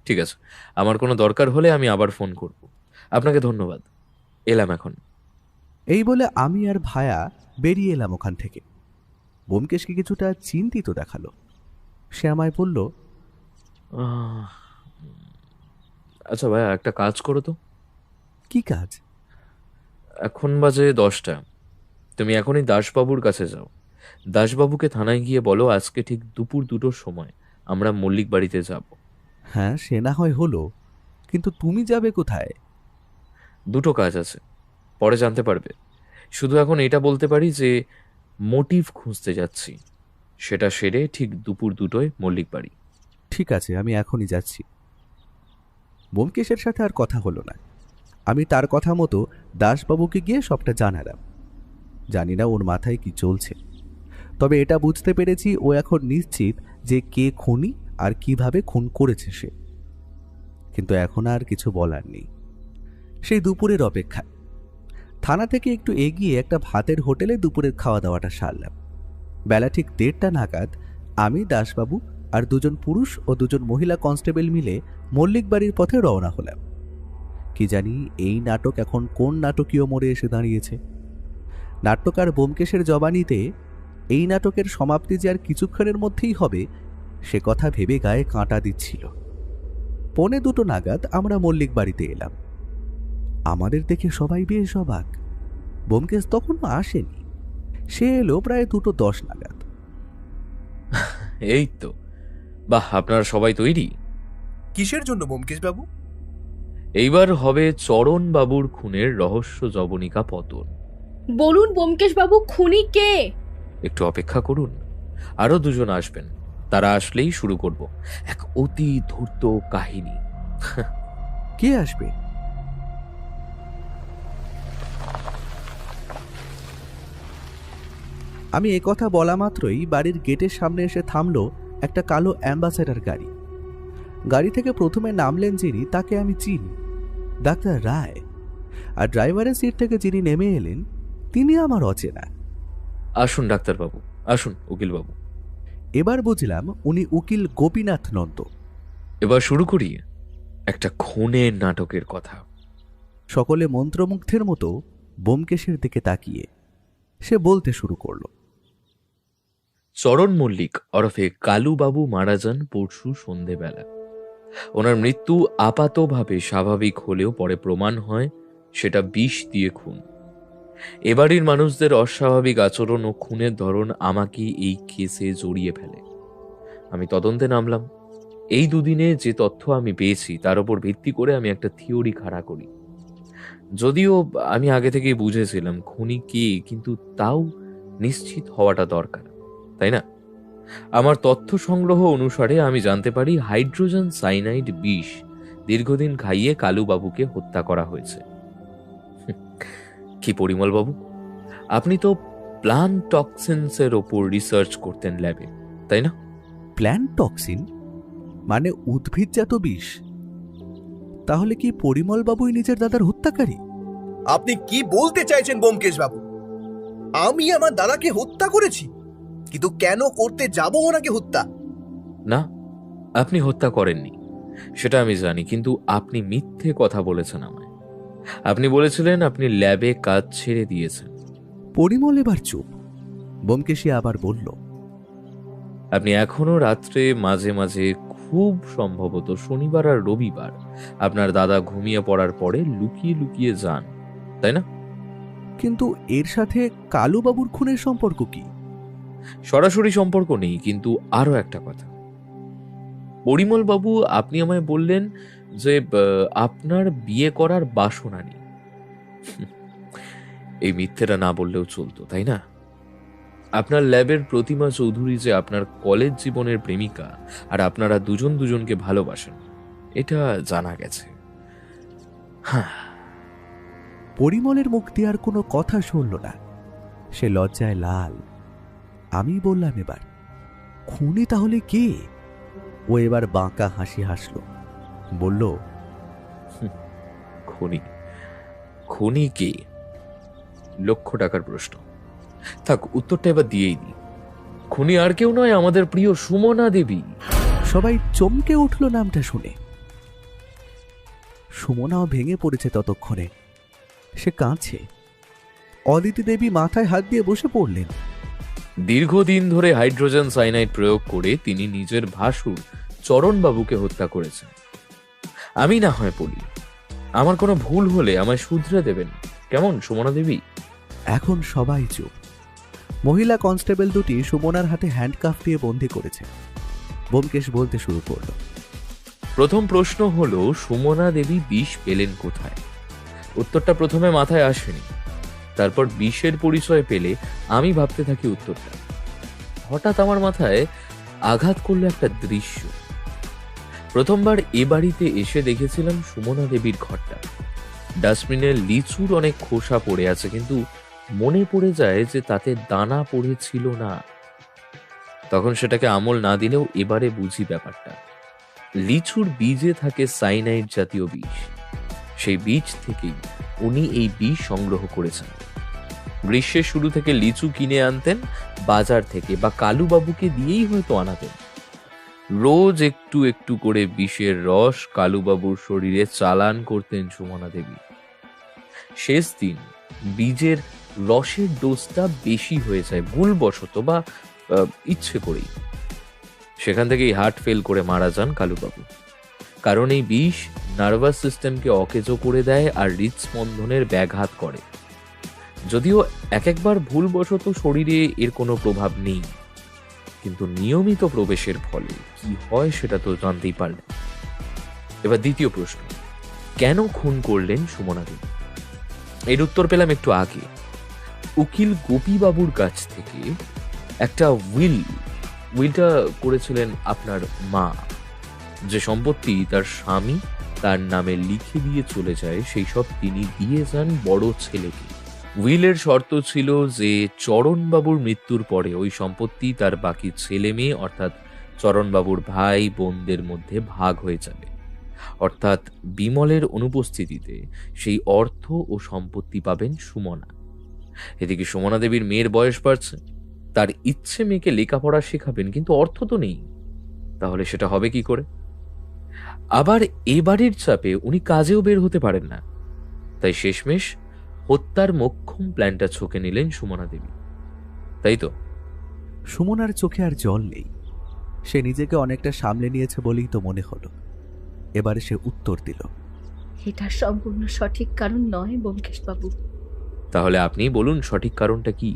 ঠিক আছে, আমার কোনো দরকার হলে আমি আবার ফোন করব। আপনাকে ধন্যবাদ, এলাম এখন। এই বলে আমি আর ভায়া বেরিয়ে এলাম ওখান থেকে। ব্যোমকেশকে কিছুটা চিন্তিত দেখালো। সে আমায় বলল, আচ্ছা ভাইয়া, একটা কাজ করো তো। কি কাজ? এখন বাজে 10টা। তুমি এখনই দাসবাবুর কাছে যাও, দাসবাবুকে থানায় গিয়ে বলো আজকে ঠিক দুপুর 2টোর সময় আমরা মল্লিক বাড়িতে যাব। হ্যাঁ, সে না হয় হলো, কিন্তু তুমি যাবে কোথায়? দুটো কাজ আছে, পরে জানতে পারবে। শুধু এখন এটা বলতে পারি যে মোটিভ খুঁজতে যাচ্ছি, সেটা সেরে ঠিক দুপুর 2টোয় মল্লিক বাড়ি। ঠিক আছে, আমি এখনই যাচ্ছি। ব্যোমকেশের সাথে আর কথা হলো না। আমি তার কথা মতো দাসবাবুকে গিয়ে সবটা জানালাম। জানি না ওর মাথায় কি চলছে, তবে এটা বুঝতে পেরেছি ও এখন নিশ্চিত যে কে খুনি আর কিভাবে খুন করেছে সে। কিন্তু এখন আর কিছু বলার নেই। সেই দুপুরের অপেক্ষা। থানা থেকে একটু এগিয়ে একটা ভাতের হোটেলে দুপুরের খাওয়া দাওয়াটা সারলাম। বেলা ঠিক 1:30 নাগাদ আমি, দাসবাবু আর 2জন পুরুষ ও 2জন মহিলা কনস্টেবল মিলে মল্লিক বাড়ির পথে রওনা হলাম। কি জানি এই নাটক এখন কোন নাটকীয় মোড়ে এসে দাঁড়িয়েছে। নাট্যকার ব্যোমকেশের জবানিতে এই নাটকের সমাপ্তি যে আর কিছুক্ষণের মধ্যেই হবে সে কথা ভেবে গায়ে কাঁটা দিচ্ছিল। 1:45 নাগাদ আমরা মল্লিক বাড়িতে এলাম। আমাদের দেখে সবাই বেশ অবাক। ব্যোমকেশ তখনও আসেনি। সে এলো প্রায় 2:10 নাগাদ। এই তো, বাহ, আপনারা সবাই তৈরি? কিসের জন্য ব্যোমকেশ বাবু? এইবার হবে চরণ বাবুর খুনের রহস্য জবনিকা পতন। বলুন ব্যোমকেশ বাবু, খুনি কে? একটু অপেক্ষা করুন, আরো 2জন আসবেন। তারা আসলেই শুরু করব এক অতি ধূর্ত কাহিনী। কে আসবে? আমি একথা বলা মাত্রই বাড়ির গেটের সামনে এসে থামলো একটা কালো অ্যাম্বাসেডর গাড়ি। গাড়ি থেকে প্রথমে নামলেন যিনি, তাকে আমি চিনি, ডাক্তার রায়। আর ড্রাইভারের সিট থেকে যিনি নেমে এলেন তিনি আমার অচেনা। আসুন ডাক্তারবাবু, আসুন উকিলবাবু। এবার বুঝলাম উনি উকিল গোপীনাথ নন্দ। এবার শুরু করি একটা খুনের নাটকের কথা। সকলে মন্ত্রমুগ্ধের মতো ব্যোমকেশের দিকে তাকিয়ে সে বলতে শুরু করলো। চরণ মল্লিক ওরফে কালুবাবু মারা যান পরশু সন্ধেবেলা। ওনার মৃত্যু আপাতভাবে স্বাভাবিক হলেও পরে প্রমাণ হয় সেটা বিষ দিয়ে খুন। এবাড়ির মানুষদের অস্বাভাবিক আচরণ ও খুনের ধরন আমাকে এই কেসে জড়িয়ে ফেলে। আমি তদন্তে নামলাম। এই 2 দিনে যে তথ্য আমি পেয়েছি তার উপর ভিত্তি করে আমি একটা থিওরি খাড়া করি। যদিও আমি আগে থেকেই বুঝেছিলাম খুনি কে, কিন্তু তাও নিশ্চিত হওয়াটা দরকার, তাই না? আমার তথ্য সংগ্রহ অনুসারে আমি জানতে পারি হাইড্রোজেন সাইনাইড বিষ দীর্ঘদিন খাইয়ে কালুবাবুকে হত্যা করা হয়েছে। কি পরিমল বাবু, আপনি তো প্লান্ট টক্সিনসের ওপর রিসার্চ করতেন ল্যাবে, তাই না? প্ল্যান্ট টক্সিন মানে উদ্ভিদজাত বিষ? তাহলে কি পরিমল বাবুই নিজের দাদার হত্যাকারী? আপনি কি বলতে চাইছেন ব্যোমকেশ বাবু? আমি আমার দাদাকে হত্যা করেছি, কিন্তু কেন করতে যাব ওনাকে হত্যা? না, আপনি হত্যা করেননি সেটা আমি জানি, কিন্তু আপনি মিথ্যে কথা বলেছেন আমায়। আপনি বলেছিলেন আপনি ল্যাবে কাজ ছেড়ে দিয়েছেন। পরিমল এবার চুপ। ব্যোমকেশী আবার বলল, আপনি এখনো রাত্রে মাঝে মাঝে, খুব সম্ভবত শনিবার আর রবিবার, আপনার দাদা ঘুমিয়ে পড়ার পরে লুকিয়ে লুকিয়ে যান, তাই না? কিন্তু এর সাথে কালুবাবুর খুনের সম্পর্ক কি? সরাসরি সম্পর্ক নেই, কিন্তু আরো একটা কথা। পরিমল বাবু, আপনি আমায় বললেন যে আপনার বিয়ে করার বাসনা নেই। এই মিথ্যেটা না বললেও চলতো, তাই না? আপনার ল্যাবের প্রতিমা চৌধুরী যে আপনার কলেজ জীবনের প্রেমিকা, আর আপনারা 2জন দুজনকে ভালোবাসেন, এটা জানা গেছে। পরিমলের মুখ দিয়ে আর কোনো কথা শুনল না। সে লজ্জায় লাল। আমি বললাম, এবার খুনি তাহলে কে? ও এবার বাঁকা হাসি হাসল, বলল, খুনি খুনি কে? লক্ষ টাকার প্রশ্ন। থাক, উত্তরটা এবার দিয়েই দিই। খুনি আর কেউ নয়, আমাদের প্রিয় সুমনা দেবী। সবাই চমকে উঠল নামটা শুনে। সুমনাও ভেঙে পড়েছে ততক্ষণে। সে কাঁদছে। অদিতি দেবী মাথায় হাত দিয়ে বসে পড়লেন। দীর্ঘদিন ধরে হাইড্রোজেন সাইনাইড প্রয়োগ করে তিনি নিজের ভাসুর চরণবাবুকে হত্যা করেছেন। আমি না হয় বলি, আমার কোনো ভুল হলে আমায় শুধরে দেবেন, কেমন সুমনা দেবী? এখন সবাই চুপ। মহিলা কনস্টেবল দুটি সুমনার হাতে হ্যান্ডকাফ দিয়ে বন্দি করেছে। ব্যোমকেশ বলতে শুরু করল। প্রথম প্রশ্ন হলো, সুমনা দেবী বিষ পেলেন কোথায়? উত্তরটা প্রথমে মাথায় আসেনি। তারপর বিষের পরিচয় পেলে আমি ভাবতে থাকি উত্তরটা। হঠাৎ আমার মাথায় আঘাত করলো একটা দৃশ্য। প্রথমবার এ বাড়িতে এসে দেখেছিলাম সুমনা দেবীর ঘরটা। ডাস্টবিনে লিচুর অনেক খোসা পড়ে আছে, কিন্তু মনে পড়ে যায় যে তাতে দানা পড়েছিল না। তখন সেটাকে আমল না দিলেও এবারে বুঝি ব্যাপারটা। লিচুর বীজে থাকে সাইনাইড জাতীয় বিষ। সেই বীজ থেকেই উনি এই বিষ সংগ্রহ করেছেন। গ্রীষ্মের শুরু থেকে লিচু কিনে আনতেন বাজার থেকে, বা কালুবাবুকে দিয়েই হয়তো আনাতেন। রোজ একটু একটু করে বিষের রস কালুবাবুর শরীরে চালান করতেন সুমনা দেবী। শেষ দিন বীজের রসের ডোজটা বেশি হয়ে যায় ভুলবশত বা ইচ্ছে করেই। সেখান থেকেই হার্ট ফেল করে মারা যান কালুবাবু। কারণ এই বিষ নার্ভাস সিস্টেমকে অকেজো করে দেয় আর হৃদস্পন্দনের ব্যাঘাত করে। যদিও একবার ভুলবশত শরীরে এর কোনো প্রভাব নেই, কিন্তু নিয়মিত প্রবেশের ফলে কি হয় সেটা তো জানতেই পারলেন। এবার দ্বিতীয় প্রশ্ন, কেন খুন করলেন সুমনা দেবী? এর উত্তর পেলাম একটু আগে। উকিল গোপীবাবুর কাছ থেকে একটা উইলটা করেছিলেন আপনার মা। যে সম্পত্তি তার স্বামী তার নামে লিখে দিয়ে চলে যায়, সেই সব তিনি দিয়ে যান বড় ছেলেকে। উইলের শর্ত ছিল যে চরণবাবুর মৃত্যুর পরে ওই সম্পত্তি তার বাকি ছেলে মেয়ে অর্থাৎ চরণবাবুর ভাই বোনদের মধ্যে ভাগ হয়ে যাবে। অর্থাৎ বিমলের অনুপস্থিতিতে সেই অর্থ ও সম্পত্তি পাবেন সুমনা। এদিকে সুমনা দেবীর মেয়ের বয়স বাড়ছে, তার ইচ্ছে মেয়েকে লেখাপড়া শেখাবেন, কিন্তু অর্থ তো নেই। তাহলে সেটা হবে কি করে? আবার এ বাড়ির চাপে উনি কাজেও বের হতে পারেন না। তাই শেষমেশ হত্যার মোক্ষম প্ল্যানটা ছকে নিলেন সুমনা দেবী, তাই তো? সুমনার চোখে আর জল নেই। সে নিজেকে অনেকটা সামলে নিয়েছে বলেই তো মনে হলো। এবারে সে উত্তর দিল। এটা সম্পূর্ণ সঠিক কারণ নয় ব্যোমকেশ বাবু। তাহলে আপনি বলুন সঠিক কারণটা কি?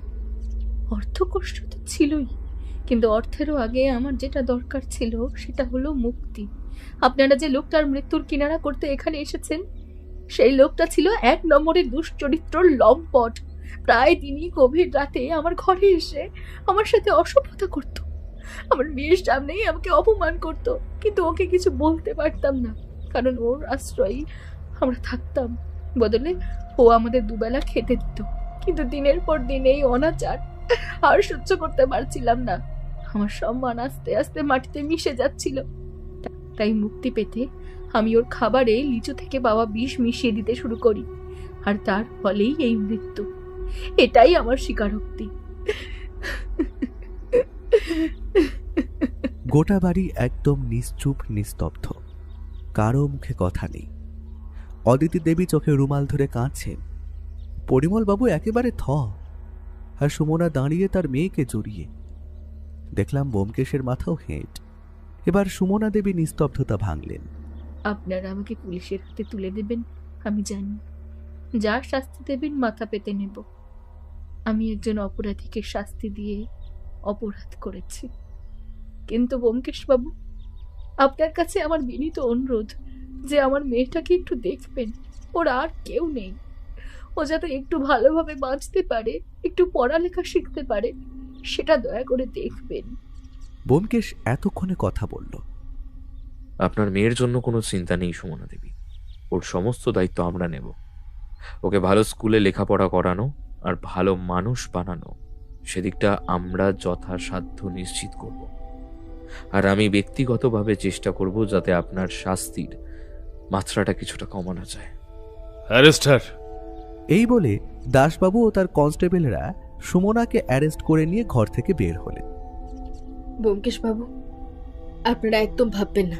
অর্থ কষ্ট তো ছিলই, কিন্তু অর্থেরও আগে আমার যেটা দরকার ছিল সেটা হলো মুক্তি। আপনারা যে লোকটার মৃত্যুর কিনারা করতে এখানে এসেছেন, সেই লোকটা ছিল 1 নম্বরের দুশ্চরিত্র লম্পট। প্রায় দিনই গভীর রাতে আমার ঘরে এসে আমার সাথে অসভ্যতা করত, আমার মেয়ের সামনেই আমাকে অপমান করত, কিন্তু ওকে কিছু বলতে পারতাম না, কারণ ওর আশ্রয়ই আমরা থাকতাম। বদলে ও আমাদের দুবেলা খেতে দিত, কিন্তু দিনের পর দিন এই অনাচার আর সহ্য করতে পারছিলাম না। আমার সম্মান আস্তে আস্তে মাটিতে মিশে যাচ্ছিল। তাই মুক্তি পেতে আমি ওর খাবারে লিচু থেকে পাওয়া বিষ মিশিয়ে দিতে শুরু করি, আর তার ফলেই এই মৃত্যু। এটাই আমার স্বীকারোক্তি। গোটা বাড়ি একদম নিশ্চুপ নিস্তব্ধ, কারো মুখে কথা নেই। অদিতি দেবী চোখে রুমাল ধরে কাঁদছেন। পরিমল বাবু একেবারে থ, আর সুমনা দাঁড়িয়ে তার মেয়েকে জড়িয়ে। দেখলাম ব্যোমকেশের মাথাও হেঁট। এবার সুমনা দেবী নিস্তব্ধতা ভাঙলেন। আপনারা আমাকে পুলিশের হাতে তুলে দেবেন আমি জানি, যা শাস্তি দেবেন মাথা পেতে নেব। আমি একজন অপরাধীকে শাস্তি দিয়ে অপরাধ করেছি, কিন্তু ব্যোমকেশ বাবু, আপনার কাছে আমার বিনীত অনুরোধ যে আমার মেয়েটাকে একটু দেখবেন। ওর আর কেউ নেই, ও যাতে একটু ভালোভাবে বাঁচতে পারে, একটু পড়ালেখা শিখতে পারে, সেটা দয়া করে দেখবেন। ব্যোমকেশ এতক্ষণে কথা বলল। আপনার মেয়ের জন্য কোনো চিন্তা নেই সুমনা দেবী, ওর সমস্ত দায়িত্ব আমরা নেব। ওকে ভালো স্কুলে লেখাপড়া করানো আর ভালো মানুষ বানানো, সেদিকটা আমরা যথাসাধ্য নিশ্চিত করব। আর আমি ব্যক্তিগতভাবে চেষ্টা করব যাতে আপনার শাস্তির মাত্রাটা কিছুটা কমানো যায়। অ্যারেস্টার। এই বলে দাসবাবু ও তার কনস্টেবলরা সুমনাকে অ্যারেস্ট করে নিয়ে ঘর থেকে বের হলেন। ব্যোমকেশ বাবু, আপনারা একদম ভাববেন না,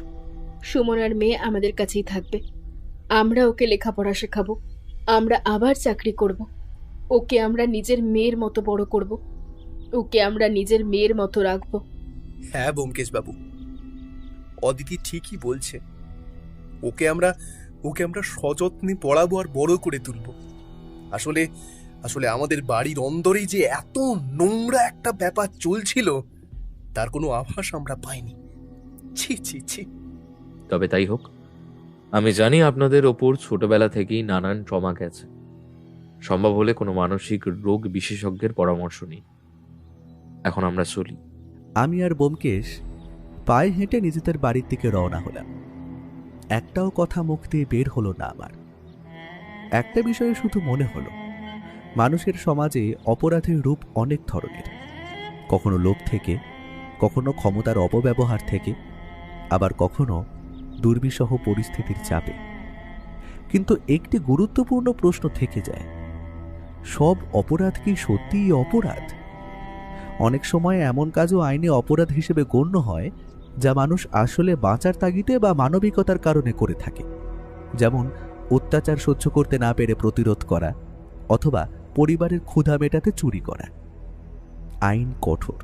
সুমনার মেয়ে আমাদের কাছেই থাকবে। আমরা ওকে লেখাপড়া শেখাবো, আমরা আবার চাকরি করব, ওকে আমরা নিজের মেয়ের মতো বড় করব, ওকে আমরা নিজের মেয়ের মতো রাখবো। হ্যাঁ ব্যোমকেশ বাবু, অদিতি ঠিকই বলছে। ওকে আমরা সযত্নে পড়াবো আর বড় করে তুলবো। আসলে আসলে আমাদের বাড়ির অন্দরেই যে এত নোংরা একটা ব্যাপার চলছিল তার কোনো আভাস আমরা পাইনি। ছি ছি ছি। তবে তাই হোক, আমি জানি আপনাদের ওপর ছোটবেলা থেকেই নানান ট্রমা গেছে। সম্ভব হলে কোনো মানসিক রোগ বিশেষজ্ঞের পরামর্শ নিন। এখন আমরা চলি। আমি আর ব্যোমকেশ পায়ে হেঁটে নিজেদের বাড়ির দিকে রওনা হলাম। একটাও কথা মুখ দিয়ে বের হলো না আমার। একটা বিষয়ে শুধু মনে হলো, মানুষের সমাজে অপরাধের রূপ অনেক ধরনের। কখনো লোভ থেকে, কখনো ক্ষমতার অপব্যবহার থেকে, আবার কখনো দুর্বিষহ পরিস্থিতির চাপে। কিন্তু একটি গুরুত্বপূর্ণ প্রশ্ন থেকে যায়, সব অপরাধ কি সত্যিই অপরাধ? অনেক সময় এমন কাজও আইনে অপরাধ হিসেবে গণ্য হয় যা মানুষ আসলে বাঁচার তাগিদে বা মানবিকতার কারণে করে থাকে। যেমন অত্যাচার সহ্য করতে না পেরে প্রতিরোধ করা, অথবা পরিবারের ক্ষুধা মেটাতে চুরি করা। আইন কঠোর,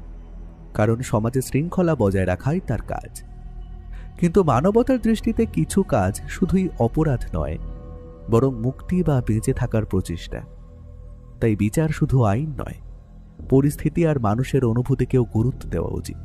কারণ সমাজে শৃঙ্খলা বজায় রাখাই তার কাজ। কিন্তু মানবতার দৃষ্টিতে কিছু কাজ শুধুই অপরাধ নয়, বরং মুক্তি বা বেঁচে থাকার প্রচেষ্টা। তাই বিচার শুধু আইন নয়, পরিস্থিতি আর মানুষের অনুভূতিকেও গুরুত্ব দেওয়া উচিত।